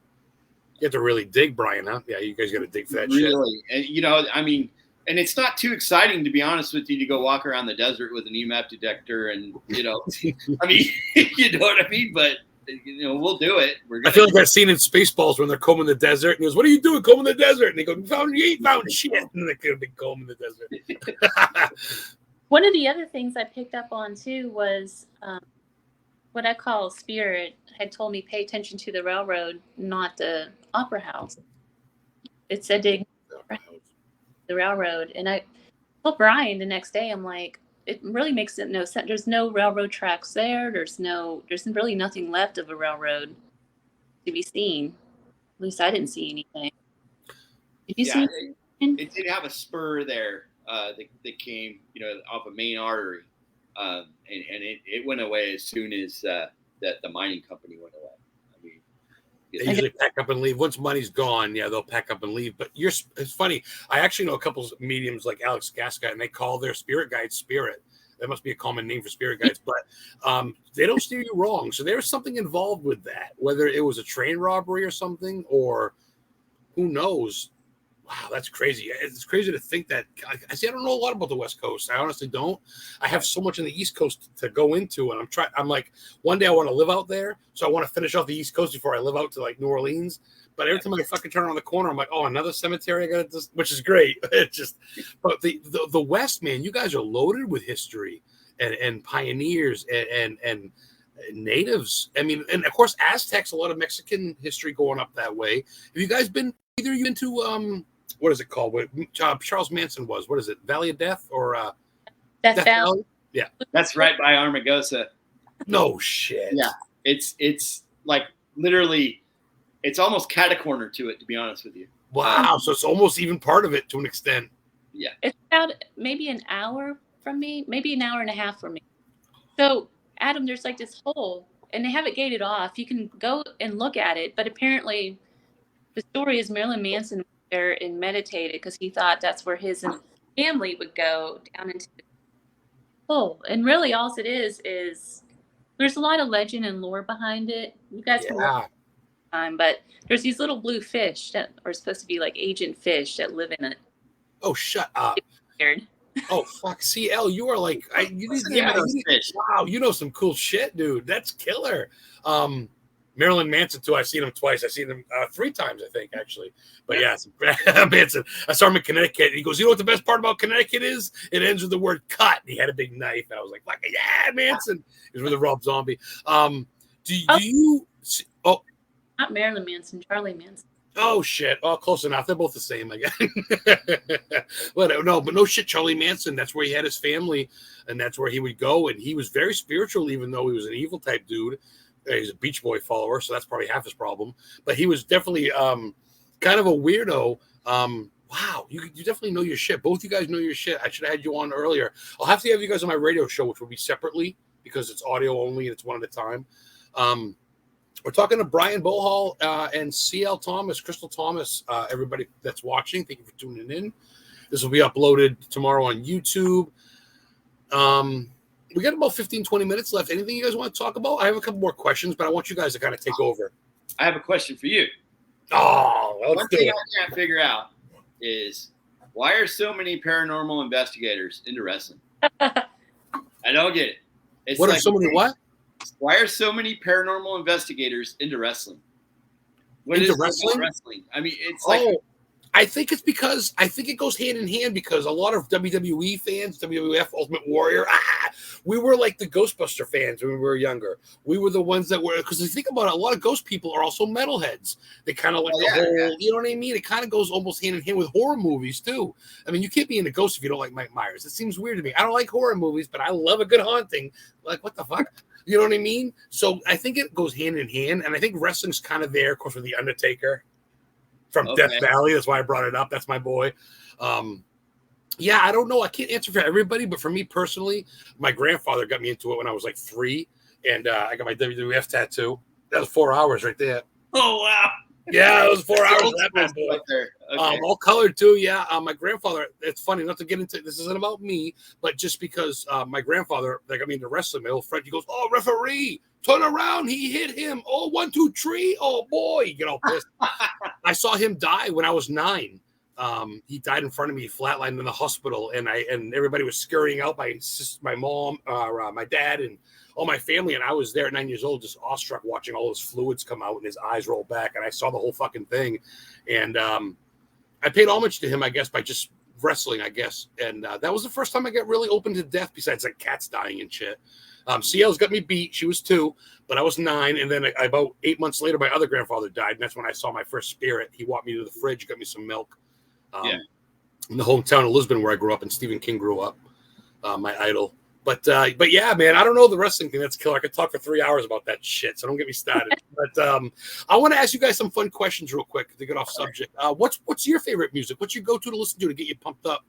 You have to really dig, Brian, huh? Yeah, you guys got to dig for that shit. Really. And, you know, I mean, and it's not too exciting, to be honest with you, to go walk around the desert with an EMF detector and, you know, I mean, you know what I mean? But, you know, we'll do it. I feel like that scene in Spaceballs when they're combing the desert. And he goes, what are you doing combing the desert? And they go, you ain't found shit. And they could have been combing the desert. One of the other things I picked up on, too, was what I call spirit had told me pay attention to the railroad, not the Opera House. It said to the railroad, and I told Bryan the next day, I'm like, it really makes no sense. There's no railroad tracks there. There's really nothing left of a railroad to be seen. At least I didn't see anything. Did you see anything? It did have a spur there that came, you know, off a main artery, and it went away as soon as the mining company went away. They usually pack up and leave. Once money's gone, yeah, they'll pack up and leave. But it's funny. I actually know a couple of mediums like Alex Gasca, and they call their spirit guides spirit. That must be a common name for spirit guides. But they don't steer you wrong. So there's something involved with that, whether it was a train robbery or something, or who knows. Wow, that's crazy. It's crazy to think that. I see. I don't know a lot about the West Coast. I honestly don't. I have so much on the East Coast to go into, and I'm like, one day I want to live out there, so I want to finish off the East Coast before I live out to like New Orleans. But every time I fucking turn around the corner, I'm like, oh, another cemetery. I got to, which is great. It just, but the West, man, you guys are loaded with history and pioneers and natives. I mean, and of course Aztecs. A lot of Mexican history going up that way. Have you guys been? Either you into what is it called? What Charles Manson was? What is it? Valley of Death or Death Valley? Yeah, that's right by Armagosa. No shit. Yeah, it's like literally, it's almost catacorner to it, to be honest with you. Wow, so it's almost even part of it to an extent. Yeah, it's about maybe an hour from me, maybe an hour and a half from me. So, Adam, there's like this hole, and they have it gated off. You can go and look at it, but apparently, the story is Marilyn Manson there and meditated because he thought that's where his family would go, down into the hole. And really all it is there's a lot of legend and lore behind it. You guys can look time, but there's these little blue fish that are supposed to be like agent fish that live in it. Oh, shut up. Weird. Oh, fuck. CL, you are like, fish? Wow, you know some cool shit, dude. That's killer. Marilyn Manson, too. I've seen him twice. I've seen him 3 times, I think, actually. But yeah, Manson. I saw him in Connecticut. And he goes, you know what the best part about Connecticut is? It ends with the word cut. And he had a big knife. And I was like, fuck yeah, Manson. He was with a Rob Zombie. Do you see, not Marilyn Manson, Charlie Manson. Oh, shit. Oh, close enough. They're both the same, I guess. But no shit. Charlie Manson, that's where he had his family. And that's where he would go. And he was very spiritual, even though he was an evil type dude. He's a Beach Boy follower, so that's probably half his problem. But he was definitely kind of a weirdo. Wow, you definitely know your shit. Both you guys know your shit. I should have had you on earlier. I'll have to have you guys on my radio show, which will be separately because it's audio only and it's one at a time. We're talking to Bryan Bohall and CL Thomas, Crystal Thomas, everybody that's watching. Thank you for tuning in. This will be uploaded tomorrow on YouTube. We got about 15, 20 minutes left. Anything you guys want to talk about? I have a couple more questions, but I want you guys to kind of take over. I have a question for you. Oh, one thing I can't figure out is Why are so many paranormal investigators into wrestling? I don't get it. It's What like, are so many what? why are so many paranormal investigators into wrestling? What Into is it about wrestling? wrestling? I mean, it's like, I think it's because I think it goes hand in hand because a lot of WWE fans, WWF Ultimate Warrior, we were like the Ghostbuster fans when we were younger. We were the ones that were, because if you think about it, a lot of ghost people are also metalheads. They kind of like you know what I mean? It kind of goes almost hand in hand with horror movies too. I mean, you can't be into ghosts if you don't like Mike Myers. It seems weird to me. I don't like horror movies, but I love a good haunting. Like, what the fuck? You know what I mean? So I think it goes hand in hand, and I think wrestling's kind of there, of course, with The Undertaker from Death Valley. That's why I brought it up. That's my boy. Yeah, I don't know. I can't answer for everybody, but for me personally, my grandfather got me into it when I was like 3, and I got my WWF tattoo. That was 4 hours right there. oh wow, Yeah, it was 4 hours. That bad boy. right there. Okay. All colored too. Yeah, my grandfather. It's funny not to get into. This isn't about me, but just because my grandfather, like, I mean, the wrestling, my old friend, he goes, "Oh, referee, turn around! He hit him! Oh, 1, 2, 3! Oh boy!" You get all pissed. I saw him die when I was 9. He died in front of me, flatlined in the hospital, and everybody was scurrying out. My mom, my dad, and all my family, and I was there at 9 years old, just awestruck watching all his fluids come out and his eyes roll back, and I saw the whole fucking thing, and I paid homage to him, I guess, by just wrestling, I guess, and that was the first time I got really open to death, besides like cats dying and shit. CL's got me beat. She was 2, but I was 9, and then about 8 months later, my other grandfather died, and that's when I saw my first spirit. He walked me to the fridge, got me some milk. In the hometown of Lisbon where I grew up, and Stephen King grew up, my idol. But yeah, man, I don't know the wrestling thing. That's killer. I could talk for 3 hours about that shit, so don't get me started. But I want to ask you guys some fun questions real quick to get off subject. What's your favorite music? What's your go-to to listen to get you pumped up?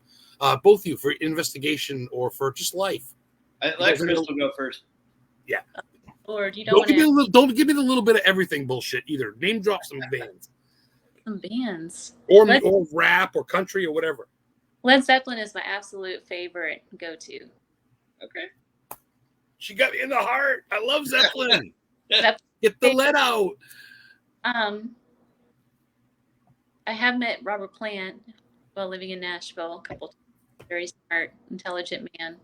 Both of you, for investigation or for just life. Let Crystal go first. Yeah. Or you don't give me the little bit of everything bullshit either. Name drop some bands. Some bands. Or rap or country or whatever. Led Zeppelin is my absolute favorite go-to. Okay. She got me in the heart. I love Zeppelin. Get the lead out. I have met Robert Plant while living in Nashville a couple times. Very smart, intelligent man.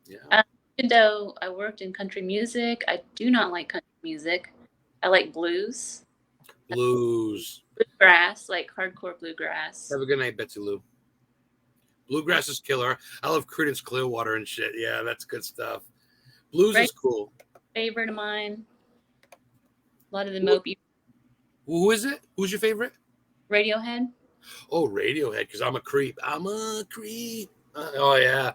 Yeah. Even though I worked in country music, I do not like country music. I like blues. Bluegrass, like hardcore bluegrass. Have a good night, Betsy Lou. Bluegrass is killer. I love Creedence Clearwater and shit. Yeah, that's good stuff. Blues is cool. Favorite of mine. A lot of the Moby. Who is it? Who's your favorite? Radiohead. Oh, Radiohead, because I'm a creep. Oh, yeah.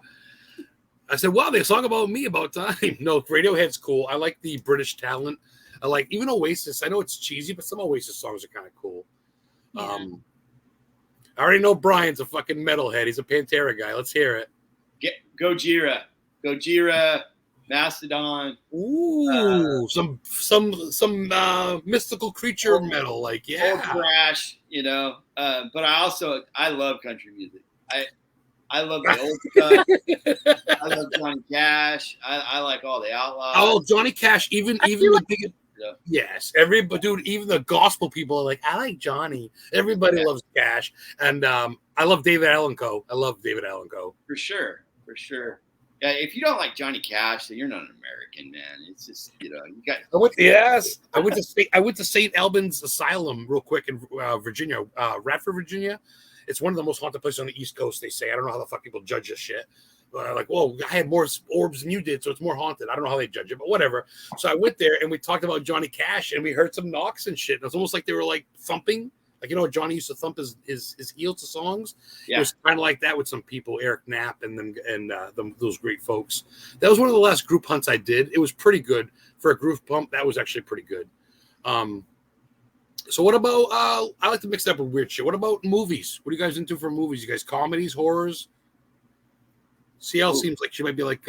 I said, wow, they song about me about time. No, Radiohead's cool. I like the British talent. I like even Oasis. I know it's cheesy, but some Oasis songs are kind of cool. Yeah. I already know Brian's a fucking metalhead. He's a Pantera guy. Let's hear it. Gojira, Mastodon. Ooh, some mystical creature metal, like old thrash, you know. But I love country music. I love the old stuff. I love Johnny Cash. I like all the Outlaws. Oh, Johnny Cash, even the big. Yes, everybody, dude. Even the gospel people are like, I like Johnny. Everybody loves Cash, and I love David Allan Coe. I love David Allan Coe. For sure. Yeah, if you don't like Johnny Cash, then you're not an American, man. It's just, you got. I went to St. Albans Asylum real quick in Virginia, Radford, Virginia. It's one of the most haunted places on the East Coast. They say. I don't know how the fuck people judge this shit. Like, whoa, I had more orbs than you did, so it's more haunted. I don't know how they judge it, but whatever. So I went there and we talked about Johnny Cash and we heard some knocks and shit. And it was almost like they were like thumping, like, you know, Johnny used to thump his heels to songs. Yeah. It was kind of like that with some people, Eric Knapp and those great folks. That was one of the last group hunts I did. It was pretty good for a group hunt. That was actually pretty good. So what about? I like to mix it up with weird shit. What about movies? What are you guys into for movies? You guys comedies, horrors? CL seems like she might be like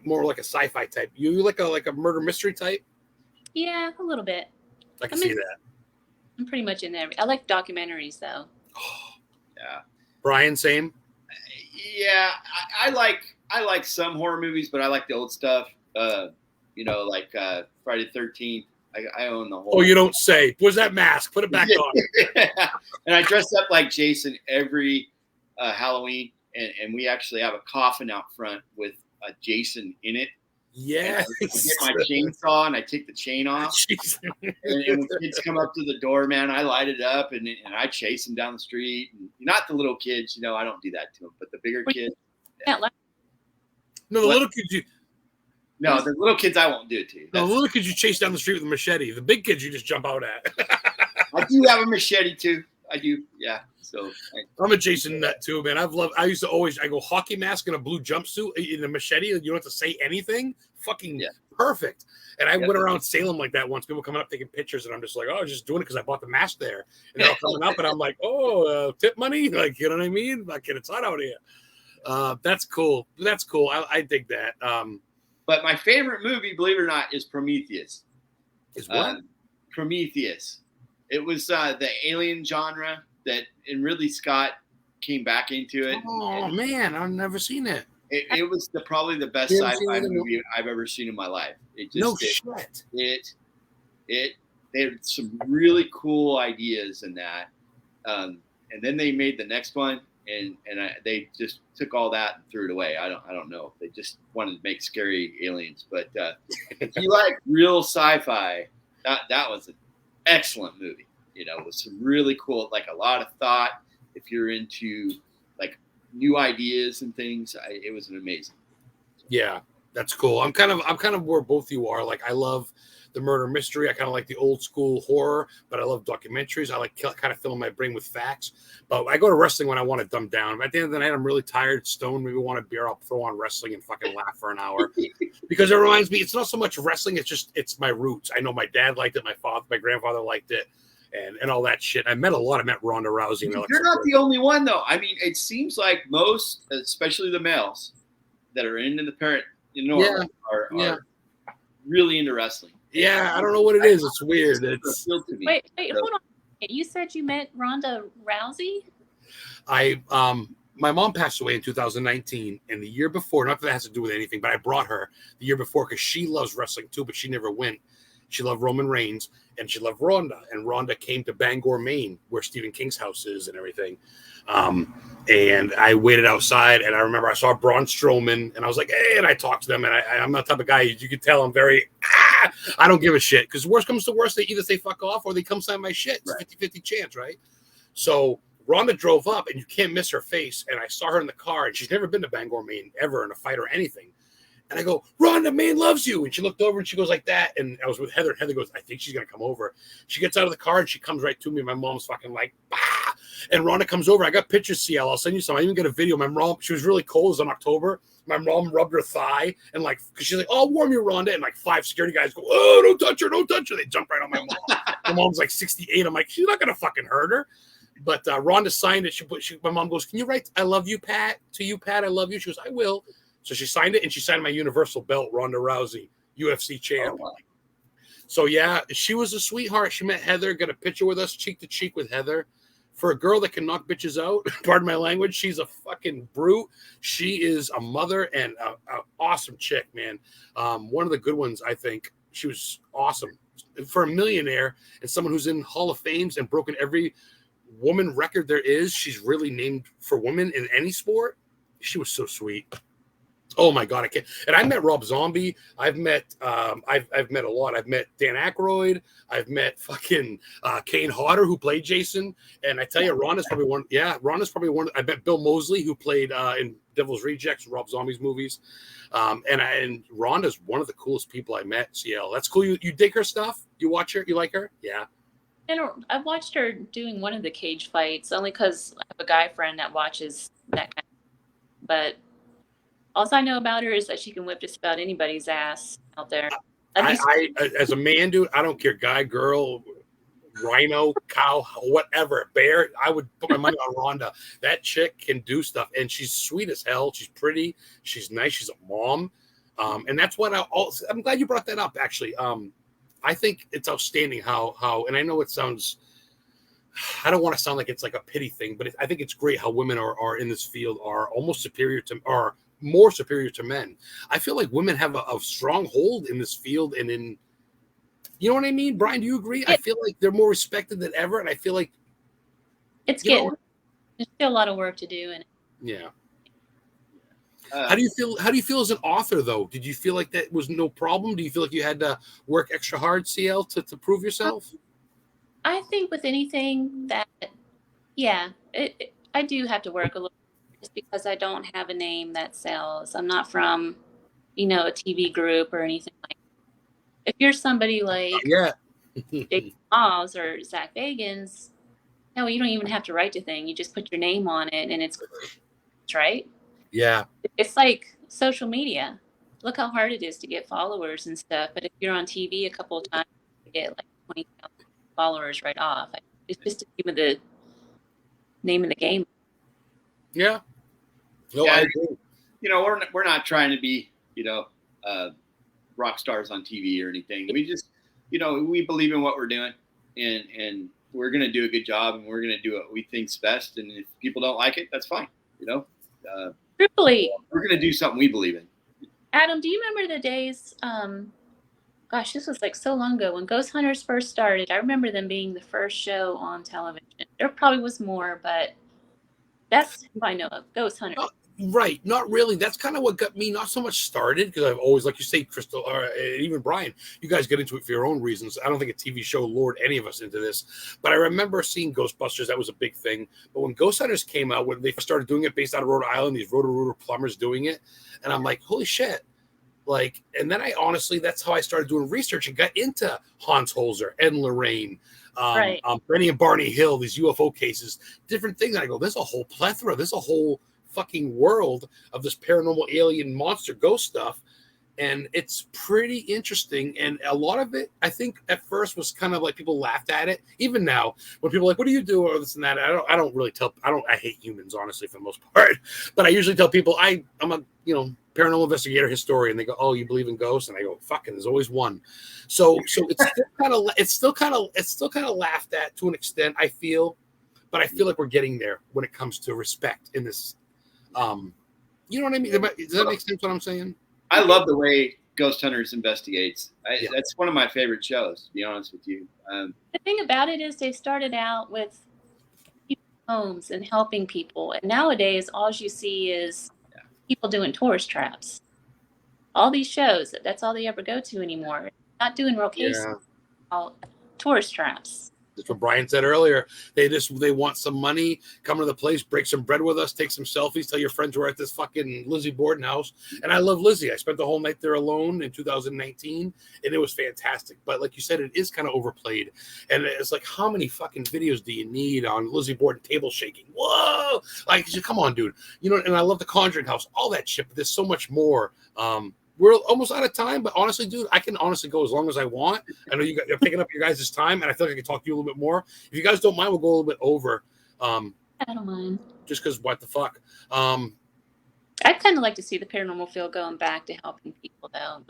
more like a sci-fi type. You like a murder mystery type? Yeah, a little bit. I can see that. I'm pretty much in every. I like documentaries though. Yeah. Bryan, same. Yeah, I like some horror movies, but I like the old stuff. Like Friday the 13th. I own the whole. Oh, you don't say. Where's that mask? Put it back on. And I dressed up like Jason every Halloween, and we actually have a coffin out front with Jason in it. Yeah. I get my chainsaw and I take the chain off. And when kids come up to the door, man, I light it up and I chase them down the street. And not the little kids, I don't do that to them, but the bigger kids. Yeah. No, the little kids No, the little kids I won't do it to you. No, the little kids you chase down the street with a machete. The big kids you just jump out at. I do have a machete too. I do, yeah. So I'm a Jason nut too, man. I used to always go hockey mask and a blue jumpsuit in a machete. You don't have to say anything. Fucking perfect. And I went around Salem like that once. People coming up taking pictures, and I'm just like, oh, I was just doing it because I bought the mask there. And they're all coming up, and I'm like, oh, tip money, like, you know what I mean? Like, it's hot out here. That's cool. That's cool. I dig that. But my favorite movie, believe it or not, is Prometheus. Is what? Prometheus. It was the alien genre and Ridley Scott came back into it. Oh man, I've never seen it. It was probably the best sci-fi movie I've ever seen in my life. Shit. They had some really cool ideas in that, and then they made the next one, and they just took all that and threw it away. I don't know. They just wanted to make scary aliens, but if you like real sci-fi, that was an excellent movie. With some really cool, like a lot of thought. If you're into like new ideas and things, it was an amazing. Yeah, that's cool. I'm kind of where both you are. Like, I love the murder mystery. I kind of like the old school horror, but I love documentaries. I like kind of filling my brain with facts. But I go to wrestling when I want to dumb down. At the end of the night, I'm really tired, stoned, maybe want a beer. I'll throw on wrestling and fucking laugh for an hour because it reminds me. It's not so much wrestling. It's my roots. I know my dad liked it. My grandfather liked it. And all that shit. I met Ronda Rousey. You're not the only one, though. I mean, it seems like most, especially the males, that are into the parent, are really into wrestling. Yeah, I don't know what it is. It's weird. It's wait, hold on. You said you met Ronda Rousey? My mom passed away in 2019, and the year before, not that it has to do with anything, but I brought her the year before because she loves wrestling too, but she never went. She loved Roman Reigns, and she loved Ronda. And Ronda came to Bangor, Maine, where Stephen King's house is and everything. And I waited outside, and I remember I saw Braun Strowman, and I was like, hey, and I talked to them. And I'm the type of guy, you can tell I'm very, I don't give a shit. Because worst comes to worst, they either say fuck off or they come sign my shit. It's a 50-50 chance, right? So Ronda drove up, and you can't miss her face. And I saw her in the car, and she's never been to Bangor, Maine, ever in a fight or anything. And I go, Ronda, Maine loves you. And she looked over and she goes like that. And I was with Heather. And Heather goes, I think she's going to come over. She gets out of the car and she comes right to me. My mom's fucking like, bah! And Ronda comes over. I got pictures, CL. I'll send you some. I even got a video. My mom, she was really cold. It was in October. My mom rubbed her thigh and like, because she's like, oh, I'll warm you, Ronda. And like 5 security guys go, oh, don't touch her. Don't touch her. They jump right on my mom. My mom's like 68. I'm like, she's not going to fucking hurt her. But Ronda signed it. My mom goes, can you write, I love you, Pat? To you, Pat, I love you. She goes, I will. So she signed it, and she signed my Universal belt, Ronda Rousey, UFC champ. Oh, wow. So, yeah, she was a sweetheart. She met Heather, got a picture with us, cheek to cheek with Heather. For a girl that can knock bitches out, pardon my language, she's a fucking brute. She is a mother and an awesome chick, man. One of the good ones, I think. She was awesome. For a millionaire and someone who's in Hall of Fames and broken every woman record there is, she's really named for women in any sport. She was so sweet. Oh my God, I can't. And I met Rob Zombie. I've met I've met a lot. I've met Dan Aykroyd. I've met fucking Kane Hodder, who played Jason. And I tell you, Ronda's probably one. Yeah, Ronda's probably one. I met Bill Moseley, who played in Devil's Rejects, Rob Zombie's movies. And Ronda's one of the coolest people I met. CL, that's cool. You dig her stuff? You watch her? You like her? Yeah. And I watched her doing one of the cage fights only because I have a guy friend that watches that kind of, but all I know about her is that she can whip just about anybody's ass out there. I as a man, dude, I don't care, guy, girl, rhino, cow, whatever, bear. I would put my money on Ronda. That chick can do stuff, and she's sweet as hell. She's pretty. She's nice. She's a mom, and that's what I'm glad you brought that up. Actually, I think it's outstanding how, and I know it sounds. I don't want to sound like it's like a pity thing, but I think it's great how women are in this field are almost superior to are more superior to men. I feel like women have a strong hold in this field and in, you know what I mean? Brian, do you agree? I feel like they're more respected than ever. And I feel like it's getting, there's still a lot of work to do. And Yeah. How do you feel? How do you feel as an author, though? Did you feel like that was no problem? Do you feel like you had to work extra hard, CL, to prove yourself? I think with anything that, yeah, I do have to work a little just because I don't have a name that sells. I'm not from, a TV group or anything like that. If you're somebody like Yeah. Jake Paul's or Zach Bagans, no, you don't even have to write the thing. You just put your name on it and it's right. Yeah. It's like social media. Look how hard it is to get followers and stuff. But if you're on TV a couple of times, you get like 20,000 followers right off. It's just the name of the game. Yeah. No, Yeah, I agree. we're not trying to be, rock stars on TV or anything. We just, we believe in what we're doing, and we're going to do a good job, and we're going to do what we think's best. And if people don't like it, that's fine. Truthfully, we're going to do something we believe in. Adam, do you remember the days? Gosh, this was like so long ago when Ghost Hunters first started. I remember them being the first show on television. There probably was more, but that's who I know of. Ghost Hunters. Oh, right. Not really. That's kind of what got me not so much started, because I've always, like you say, Crystal, or even Brian, you guys get into it for your own reasons. I don't think a TV show lured any of us into this, but I remember seeing Ghostbusters. That was a big thing. But when Ghost Hunters came out, when they started doing it based out of Rhode Island, these Roto-Rooter plumbers doing it, and I'm like, holy shit. Like, and then that's how I started doing research and got into Hans Holzer and Lorraine, Right. Benny and Barney Hill, these UFO cases, different things. And I go, there's a whole plethora, there's a whole fucking world of this paranormal alien monster ghost stuff. And it's pretty interesting. And a lot of it, I think at first was kind of like people laughed at it. Even now, when people are like, what do you do? Or this and that. I don't really tell, I hate humans, honestly, for the most part. But I usually tell people I'm a, paranormal investigator, historian. They go, oh, you believe in ghosts? And I go, fucking, there's always one. So it's still kind of laughed at to an extent, I feel. But I feel like we're getting there when it comes to respect in this. You know what I mean? Does that make sense what I'm saying? I love the way Ghost Hunters investigates. That's one of my favorite shows, to be honest with you. The thing about it is they started out with people's homes and helping people. And nowadays, all you see is people doing tourist traps. All these shows, that's all they ever go to anymore. Not doing real cases, all tourist traps. That's what Brian said earlier. They want some money, come to the place, break some bread with us, take some selfies, tell your friends we're at this fucking Lizzie Borden house. And I love Lizzie. I spent the whole night there alone in 2019, and it was fantastic. But like you said, it is kind of overplayed. And it's like, how many fucking videos do you need on Lizzie Borden table shaking? Whoa! Like, come on, dude. And I love the Conjuring house, all that shit. But there's so much more. We're almost out of time, but honestly, dude, I can honestly go as long as I want. I know you're picking up your guys' time, and I feel like I can talk to you a little bit more. If you guys don't mind, we'll go a little bit over. I don't mind. Just because what the fuck? I'd kind of like to see the paranormal field going back to helping people, though.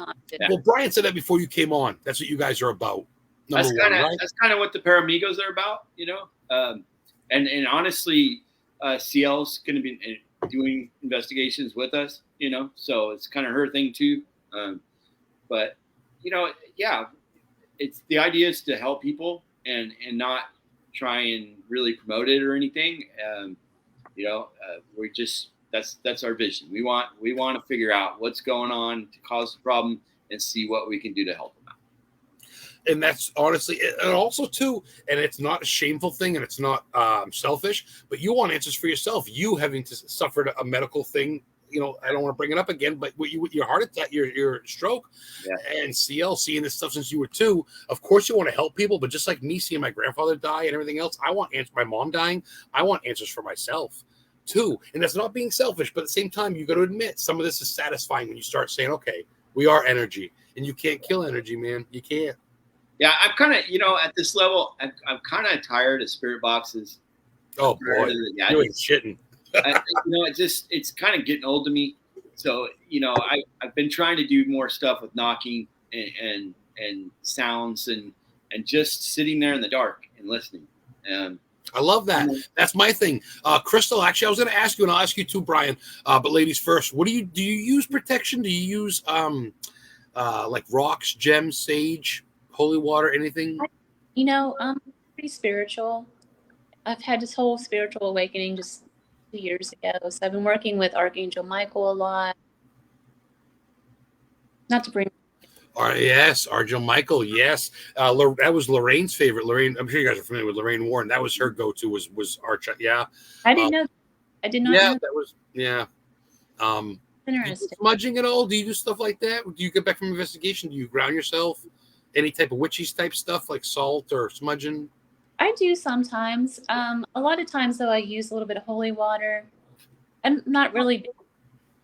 Well, Brian said that before you came on. That's what you guys are about. That's kind of what the Paramigos are about, And honestly, CL's going to be doing investigations with us, so it's kind of her thing too. But it's the idea is to help people and not try and really promote it or anything. We're just that's our vision. We want to figure out what's going on to cause the problem and see what we can do to help them out. And that's honestly, and also too, and it's not a shameful thing, and it's not selfish, but you want answers for yourself. You having to suffer a medical thing, I don't want to bring it up again, but with your heart attack, your stroke, and CL seeing this stuff since you were 2, of course you want to help people, but just like me seeing my grandfather die and everything else, I want answers. My mom dying, I want answers for myself too. And that's not being selfish, but at the same time, you got to admit some of this is satisfying when you start saying, okay, we are energy, and you can't kill energy, man. You can't. Yeah, I'm kind of, at this level, I'm kind of tired of spirit boxes. Oh boy, you ain't shitting. It's kind of getting old to me. So, I've been trying to do more stuff with knocking and sounds and just sitting there in the dark and listening. I love that. That's my thing. Crystal, actually, I was going to ask you, and I'll ask you too, Brian. But ladies first, do you use protection? Do you use like rocks, gems, sage, holy water, anything? I'm pretty spiritual. I've had this whole spiritual awakening just 2 years ago. So I've been working with Archangel Michael a lot. Not to bring. Yes, Archangel Michael. Yes, that was Lorraine's favorite. Lorraine, I'm sure you guys are familiar with Lorraine Warren. That was her go-to. Was Arch. Yeah, I didn't know. I did not yeah, know. that was yeah. Do you do Interesting. smudging at all? Do you do stuff like that? Do you get back from investigation? Do you ground yourself? Any type of witchy type stuff like salt or smudging? I do sometimes. A lot of times, though, I use a little bit of holy water. I'm not really.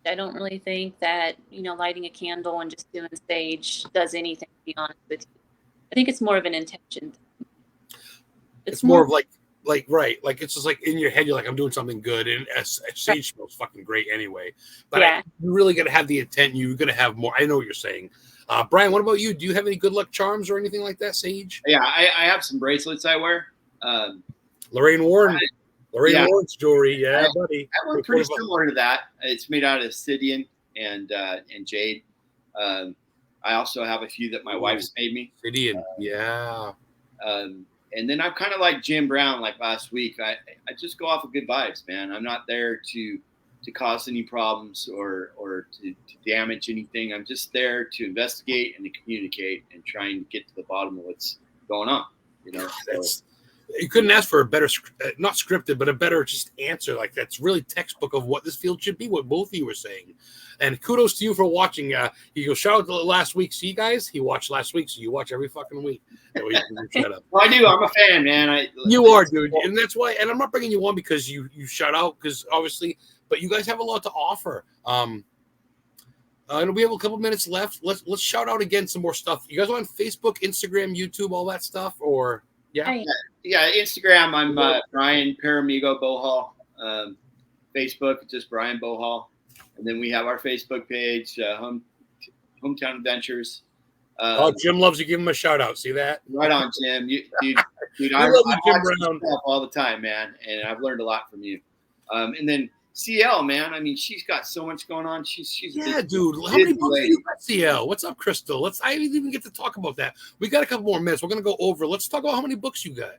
I don't really think that lighting a candle and just doing sage does anything. To be honest with you, I think it's more of an intention. It's more of like right, like it's just like in your head, you're like, I'm doing something good, and sage smells fucking great anyway. But Yeah. you really got to have the intent. You're gonna have more. I know what you're saying. Bryan, what about you? Do you have any good luck charms or anything like that, Sage? Yeah, I have some bracelets I wear. Lorraine Warren. Lorraine Warren's jewelry. Yeah, buddy. I have one pretty similar to that. It's made out of obsidian and jade. I also have a few that my wife's made me. Obsidian, yeah. And then I'm kind of like Jim Brown, like last week. I just go off of good vibes, man. I'm not there to cause any problems or to damage anything. I'm just there to investigate and to communicate and try and get to the bottom of what's going on. So, you couldn't ask for a better, not scripted, but a better just answer. Like that's really textbook of what this field should be. What both of you were saying, and kudos to you for watching. He goes, shout out to last week. See, guys, he watched last week, so you watch every fucking week. Shut up. Well, I do. I'm a fan, man. You are, dude, and that's why. And I'm not bringing you on because you shout out, because obviously, but you guys have a lot to offer. And we have a couple minutes left. Let's shout out again some more stuff. You guys on Facebook, Instagram, YouTube, all that stuff, or yeah. Yeah, Instagram, I'm Bryan Paramigo Bohall. Facebook, just Bryan Bohall. And then we have our Facebook page, Hometown Adventures. Jim loves you. Give him a shout out. See that? Right on, Jim. Dude, I love you, Jim Brown. All the time, man. And I've learned a lot from you. And then CL, man. I mean, she's got so much going on. She's dude. How many books do you got, CL? What's up, Crystal? I didn't even get to talk about that. We got a couple more minutes. We're gonna go over. Let's talk about how many books you got.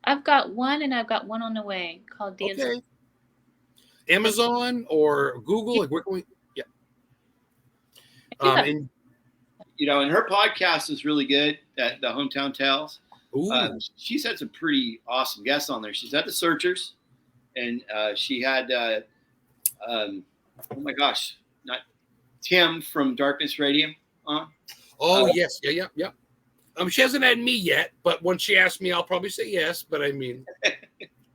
I've got one, and I've got one on the way called Dance. Okay. Amazon or Google? Like, where can we? Yeah. And her podcast is really good. The Hometown Tales. She's had some pretty awesome guests on there. She's had the Searchers, and she had oh my gosh, not Tim from Darkness Radio on. Oh yes, yeah. She hasn't had me yet, but when she asks me, I'll probably say yes. But I mean,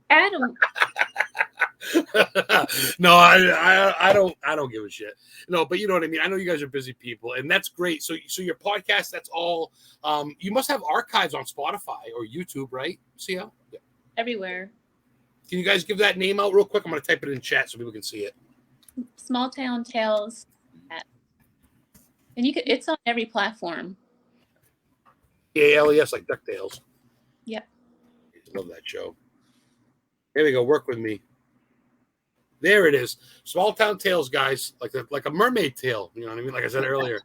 Adam. No, I don't give a shit. No, but you know what I mean. I know you guys are busy people, and that's great. So your podcast, that's all. You must have archives on Spotify or YouTube, right? See how? Yeah. Everywhere. Can you guys give that name out real quick? I'm going to type it in chat so people can see it. Small Town Tales, and it's on every platform. ALES, like DuckTales. Yep. Love that show. Here we go. Work with me. There it is. Small Town Tales, guys, like a mermaid tale. You know what I mean? Like I said earlier.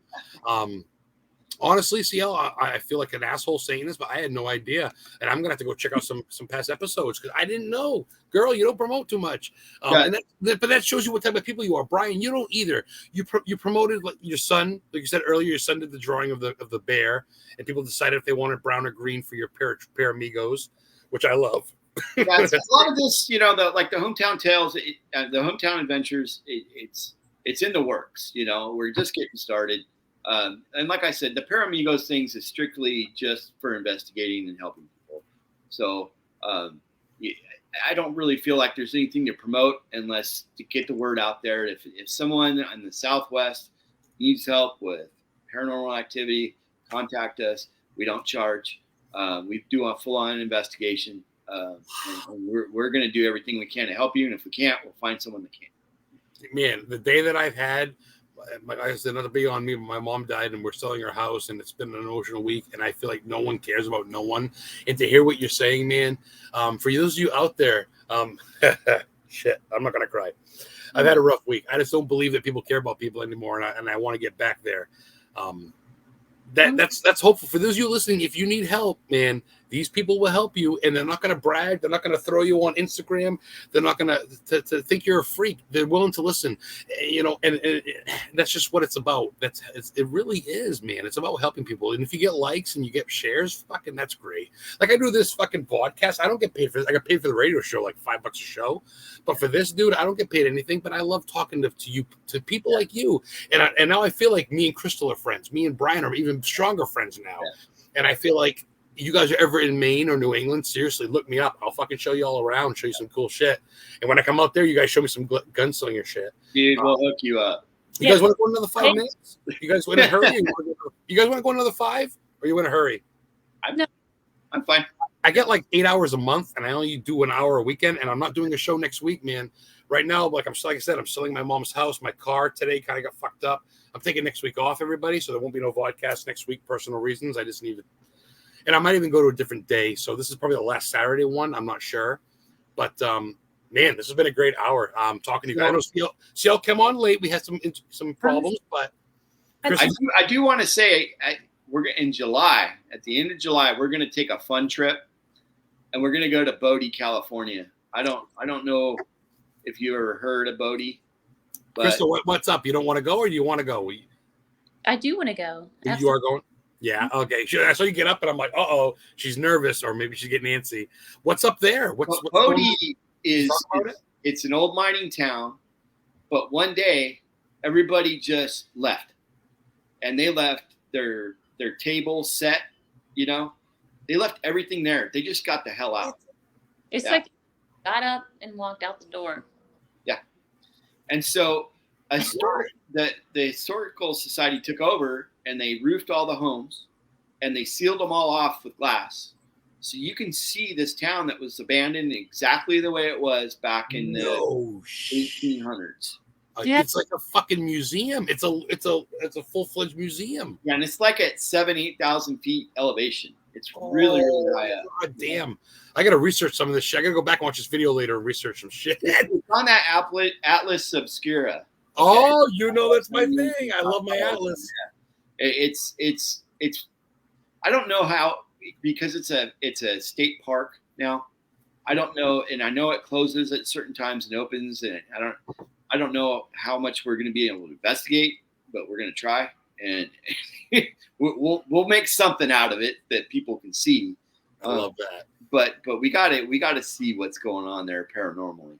Honestly, CL, I feel like an asshole saying this, but I had no idea, and I'm gonna have to go check out some past episodes because I didn't know. Girl, you don't promote too much, but that shows you what type of people you are. Bryan, you don't either. You promoted like your son, like you said earlier. Your son did the drawing of the bear, and people decided if they wanted brown or green for your pair amigos, which I love. Yeah, a lot of this, the Hometown Tales, the Hometown Adventures. It's in the works. We're just getting started. And like I said, the Paramigos things is strictly just for investigating and helping people. So I don't really feel like there's anything to promote unless to get the word out there. If someone in the Southwest needs help with paranormal activity, contact us. We don't charge. We do a full-on investigation. And we're going to do everything we can to help you. And if we can't, we'll find someone that can. Man, the day that I've had, I said, not to be on me, but my mom died and we're selling our house and it's been an emotional week and I feel like no one cares about no one. And to hear what you're saying, man, for those of you out there, shit, I'm not going to cry. I've had a rough week. I just don't believe that people care about people anymore. And I want to get back there. That's hopeful for those of you listening. If you need help, man, These people will help you, and they're not going to brag. They're not going to throw you on Instagram. They're not going to think you're a freak. They're willing to listen, and that's just what it's about. It really is, man. It's about helping people. And if you get likes and you get shares, fucking that's great. Like I do this fucking podcast. I don't get paid for this. I got paid for the radio show, like $5 a show. But for this, dude, I don't get paid anything. But I love talking to you, to people like you. And now I feel like me and Crystal are friends. Me and Bryan are even stronger friends now. Yeah. And I feel like you guys are ever in Maine or New England, seriously, look me up. I'll fucking show you all around, show you some cool shit. And when I come out there, you guys show me some gunslinger shit. Dude, we'll hook you up. You guys want to go another 5 minutes? You guys want to hurry? You guys want to go another 5? Or you want to hurry? I'm fine. I get like 8 hours a month, and I only do an hour a weekend, and I'm not doing a show next week, man. Right now, like I said, I'm selling my mom's house. My car today kind of got fucked up. I'm taking next week off, everybody, so there won't be no VODCAST next week, personal reasons. I just need to. And I might even go to a different day. So this is probably the last Saturday one. I'm not sure. But, man, this has been a great hour. Talking to you guys. I know CL came on late. We had some problems. But I do want to say we're in July. At the end of July, we're going to take a fun trip. And we're going to go to Bohall, California. I don't know if you ever heard of Bohall. Crystal, what's up? You don't want to go or do you want to go? I do want to go. Absolutely. You are going? Yeah, okay. So you get up and I'm like, uh-oh, she's nervous or maybe she's getting antsy. What's up there? What's Bohall it's an old mining town, but one day everybody just left. And they left their table set, They left everything there. They just got the hell out. It's like got up and walked out the door. Yeah. And so the Historical Society took over and they roofed all the homes and they sealed them all off with glass. So you can see this town that was abandoned exactly the way it was back in the 1800s. Yeah. It's like a fucking museum. It's a full-fledged museum. Yeah, and it's like at 7,000-8,000 feet elevation. It's really, really high up. God damn. I got to research some of this shit. I got to go back and watch this video later and research some shit. It's on that Atlas Obscura. Oh, that's my thing. I love my Atlas. It's I don't know how, because it's a state park now. I don't know, and I know it closes at certain times and opens, and I don't know how much we're going to be able to investigate, but we're going to try, and we'll make something out of it that people can see. I love that. But we got to see what's going on there paranormally.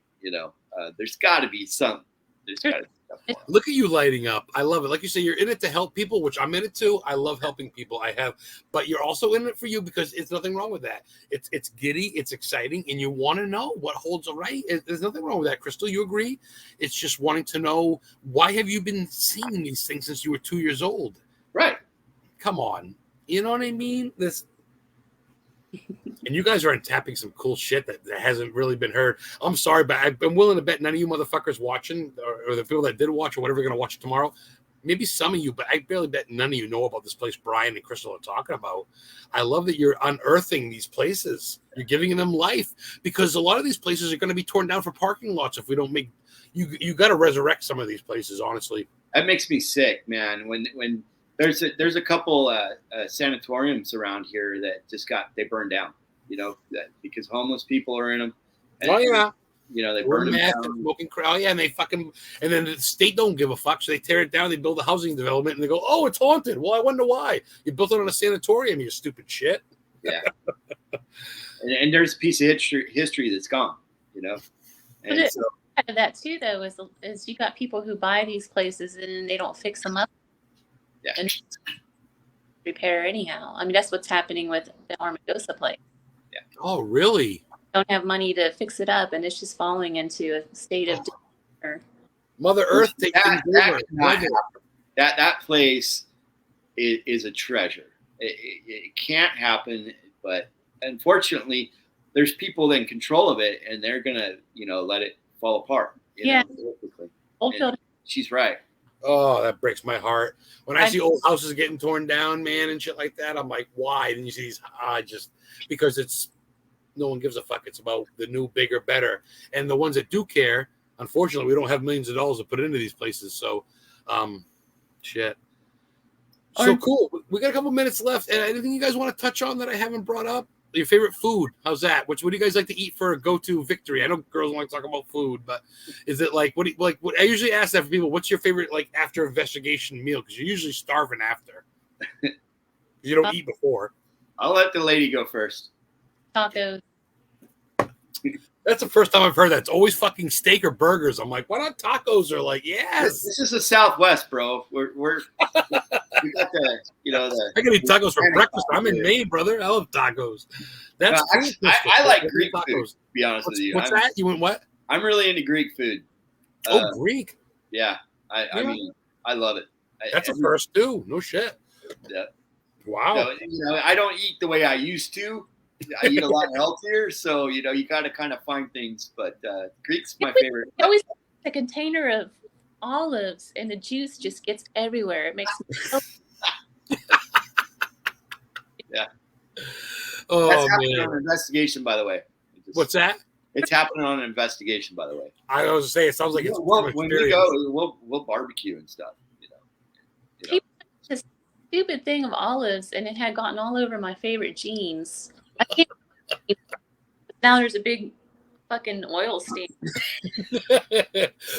There's got to be some. There's got to be stuff. Look at you lighting up. I love it. Like you say, you're in it to help people, which I'm in it too. I love helping people. But you're also in it for you because it's nothing wrong with that. It's giddy, it's exciting, and you want to know what holds right. There's nothing wrong with that, Crystal. You agree? It's just wanting to know, why have you been seeing these things since you were 2 years old? Right. Come on. You know what I mean? And you guys are untapping some cool shit that hasn't really been heard. I'm sorry, but I'm willing to bet none of you motherfuckers watching, or the people that did watch, or whatever are going to watch it tomorrow, maybe some of you, but I barely bet none of you know about this place Bryan and Crystal are talking about. I love that you're unearthing these places. You're giving them life, because a lot of these places are going to be torn down for parking lots if we don't make you got to resurrect some of these places, honestly. That makes me sick, man. When there's a couple sanatoriums around here that they burned down, because homeless people are in them. And, they burn them down. Smoking crowd, and then the state don't give a fuck, so they tear it down. They build a housing development, and they go, "Oh, it's haunted." Well, I wonder why. You built it on a sanatorium, you stupid shit. Yeah. and there's a piece of history that's gone, And so that too, though, is you got people who buy these places and they don't fix them up. Yeah. And repair anyhow. I mean, that's what's happening with the Armagosa place. Yeah. Oh, really? Don't have money to fix it up, and it's just falling into a state of disorder. Mother Earth takes that place is a treasure. It can't happen, but unfortunately, there's people in control of it, and they're gonna, let it fall apart. Oldfield. She's right. Oh, that breaks my heart. When I see old houses getting torn down, man, and shit like that, I'm like, why? And you see these, just because no one gives a fuck. It's about the new, bigger, better. And the ones that do care, unfortunately, we don't have millions of dollars to put into these places. So, shit. So cool. We got a couple minutes left. And anything you guys want to touch on that I haven't brought up? Your favorite food? How's that? What do you guys like to eat for a go-to victory? I know girls want to talk about food, but is it like what I usually ask that for people? What's your favorite like after investigation meal? Because you're usually starving after. You don't eat before. I'll let the lady go first. Tacos. That's the first time I've heard that. It's always fucking steak or burgers. I'm like, why not tacos? Or like, yes. This is the Southwest, bro. We got the I can eat tacos for breakfast. I'm in Maine, brother. I love tacos. That's cool. I like Greek food. To be honest with you, what's that? You went what? I'm really into Greek food. Greek. Yeah, I mean, I love it. That's a first too. No shit. Yeah. Wow. I don't eat the way I used to. I eat a lot healthier, so you got to kind of find things. But Greek's my favorite. I always a container of olives, and the juice just gets everywhere. It makes me so. Yeah. Oh, that's happening on an investigation, by the way. What's that? It's happening on an investigation, by the way. I was going to say, it sounds like it's when we go, we'll barbecue and stuff. This stupid thing of olives, and it had gotten all over my favorite jeans. I can't. Now there's a big fucking oil stain.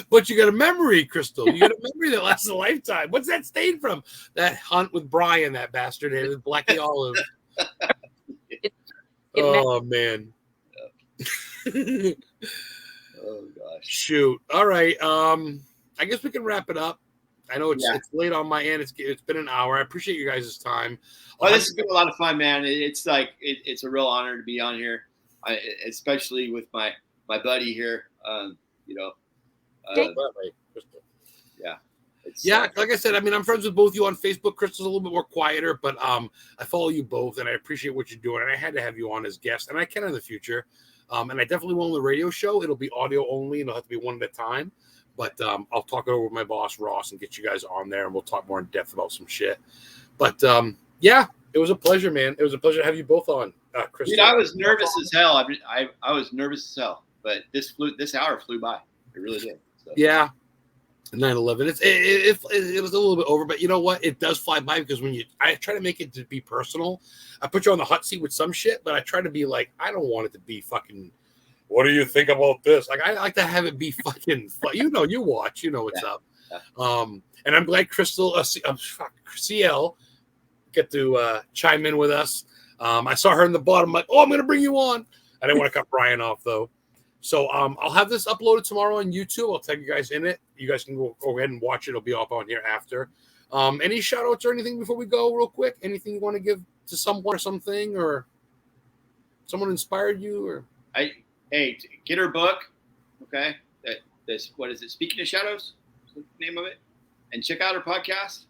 But you got a memory, Crystal. You got a memory that lasts a lifetime. What's that stain from? That hunt with Bryan, that bastard, and with Blackie Olive. Oh, man. Oh, gosh. Shoot. All right. I guess we can wrap it up. I know it's late on my end. It's been an hour. I appreciate you guys' time. Well, this has been a lot of fun, man. It's like it's a real honor to be on here, especially with my buddy here. Yeah, like I said, I mean, I'm friends with both of you on Facebook. Crystal's a little bit more quieter, but I follow you both, and I appreciate what you're doing. And I had to have you on as guest, and I can in the future. And I definitely will on the radio show. It'll be audio only, and it'll have to be one at a time. But I'll talk it over with my boss, Ross, and get you guys on there, and we'll talk more in depth about some shit. But, yeah, it was a pleasure, man. It was a pleasure to have you both on, Crystal. Dude, I was nervous as hell. I was nervous as hell. But this hour flew by. It really did. So. Yeah. 9/11. It was a little bit over, but you know what? It does fly by because I try to make it to be personal. I put you on the hot seat with some shit, but I try to be like, I don't want it to be fucking. What do you think about this? Like, I like to have it be fucking. You watch, what's up. Yeah. And I'm glad Crystal, CL, get to chime in with us. I saw her in the bottom. I'm like, I'm gonna bring you on. I didn't want to cut Bryan off though. So I'll have this uploaded tomorrow on YouTube. I'll tag you guys in it. You guys can go ahead and watch it. It'll be up on here after. Any shout outs or anything before we go real quick? Anything you want to give to someone or something, or someone inspired you? Or Hey, get her book. Okay. What is it? Speaking of Shadows, is the name of it. And check out her podcast.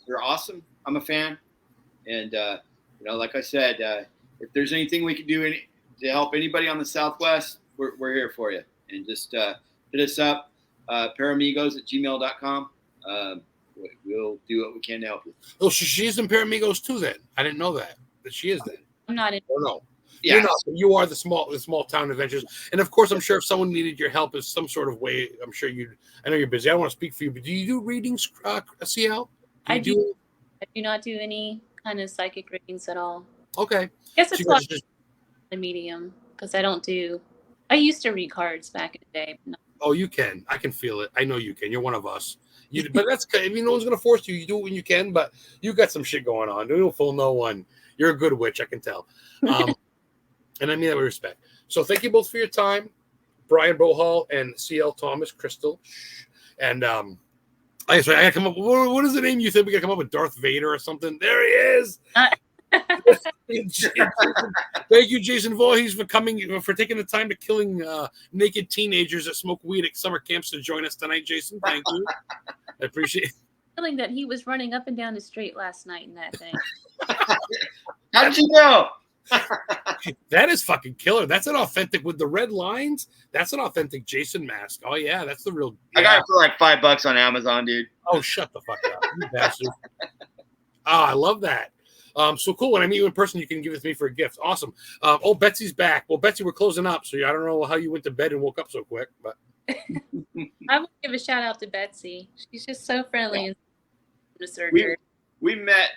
They're awesome. I'm a fan. And, like I said, if there's anything we can do to help anybody on the Southwest, we're here for you. And just hit us up, paramigos@gmail.com. We'll do what we can to help you. Oh, she's in Paramigos too then. I didn't know that she is then. I'm not in. Oh, no. Yeah. You're not. You are the small town adventures. And, of course, I'm sure if someone needed your help in some sort of way, I'm sure I know you're busy. I don't want to speak for you, but do you do readings, CL? I do not do any kind of psychic readings at all. Okay. I guess it's like a medium because I used to read cards back in the day. But Oh, you can. I can feel it. I know you can. You're one of us. But that's good. I mean, no one's going to force you. You do it when you can, but you got some shit going on. Don't fool no one. You're a good witch. I can tell. And I mean that with respect. So thank you both for your time. Bryan Bohall and CL Thomas, Crystal. And I gotta come up. What is the name you said? We gotta come up with Darth Vader or something. There he is. Thank you, Jason Voorhees, for taking the time to killing naked teenagers that smoke weed at summer camps to join us tonight, Jason. Thank you. I appreciate it. Feeling that he was running up and down the street last night in that thing. How did you know? That is fucking killer. That's an authentic with the red lines. That's an authentic Jason mask. Oh yeah, that's the real. Yeah. I got it for like $5 on Amazon, dude. Oh, shut the fuck up, you bastard. I love that. So cool. When I meet you in person, you can give it to me for a gift. Awesome. Betsy's back. Well, Betsy, we're closing up, so I don't know how you went to bed and woke up so quick, but I will give a shout out to Betsy. She's just so friendly and surgery. We met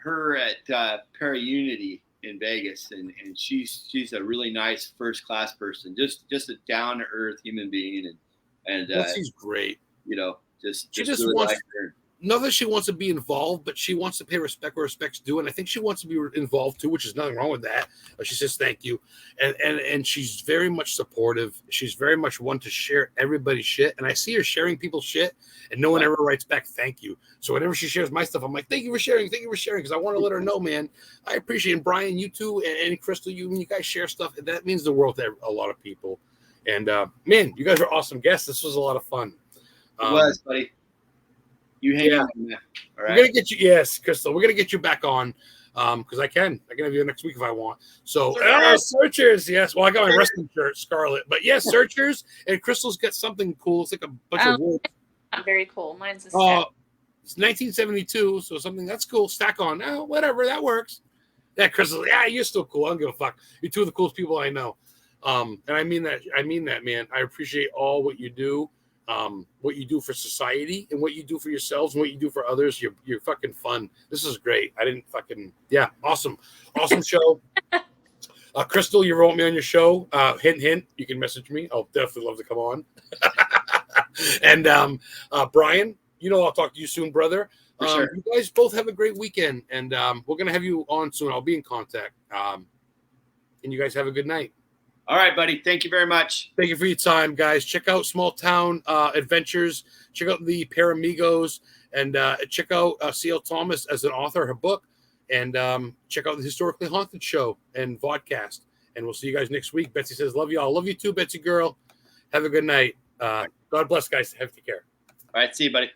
her at Para Unity in Vegas, and she's a really nice first class person, just a down to earth human being, and She's great. You know, she just just really wants. like her. Not that she wants to be involved, but she wants to pay respect where respect's due, and I think she wants to be involved too, which is nothing wrong with that. But she says thank you, and she's very much supportive. She's very much one to share everybody's shit, and I see her sharing people's shit, and no one ever writes back thank you. So whenever she shares my stuff, I'm like, thank you for sharing, because I want to let her know, man, I appreciate it. And Bryan, you too, and Crystal, when you guys share stuff, that means the world to a lot of people. And man, you guys are awesome guests. This was a lot of fun. It was, buddy. You hang on. All right. We're gonna get you, yes, Crystal. We're gonna get you back on, because I can have you next week if I want. So, searchers, yes. Well, I got my wrestling shirt, Scarlet, but yes, searchers, and Crystal's got something cool. It's like a bunch of wood. Not very cool. Mine's a stack. It's 1972, so something that's cool. Stack on. Oh, whatever, that works. Yeah, Crystal. Yeah, you're still cool. I don't give a fuck. You're two of the coolest people I know. And I mean that. I mean that, man. I appreciate all what you do. What you do for society and what you do for yourselves and what you do for others. You're fucking fun. This is great. Awesome show. Crystal, you wrote me on your show. Hint, you can message me. I'll definitely love to come on. And Bryan, I'll talk to you soon, brother. Sure. You guys both have a great weekend, and we're gonna have you on soon. I'll be in contact. And you guys have a good night. All right, buddy. Thank you very much. Thank you for your time, guys. Check out Small Town Adventures. Check out the Paramigos, and check out C.L. Thomas as an author, her book, and check out the Historically Haunted show and VODCAST. And we'll see you guys next week. Betsy says, love you all. Love you too, Betsy girl. Have a good night. God bless, guys. Have to take care. All right. See you, buddy.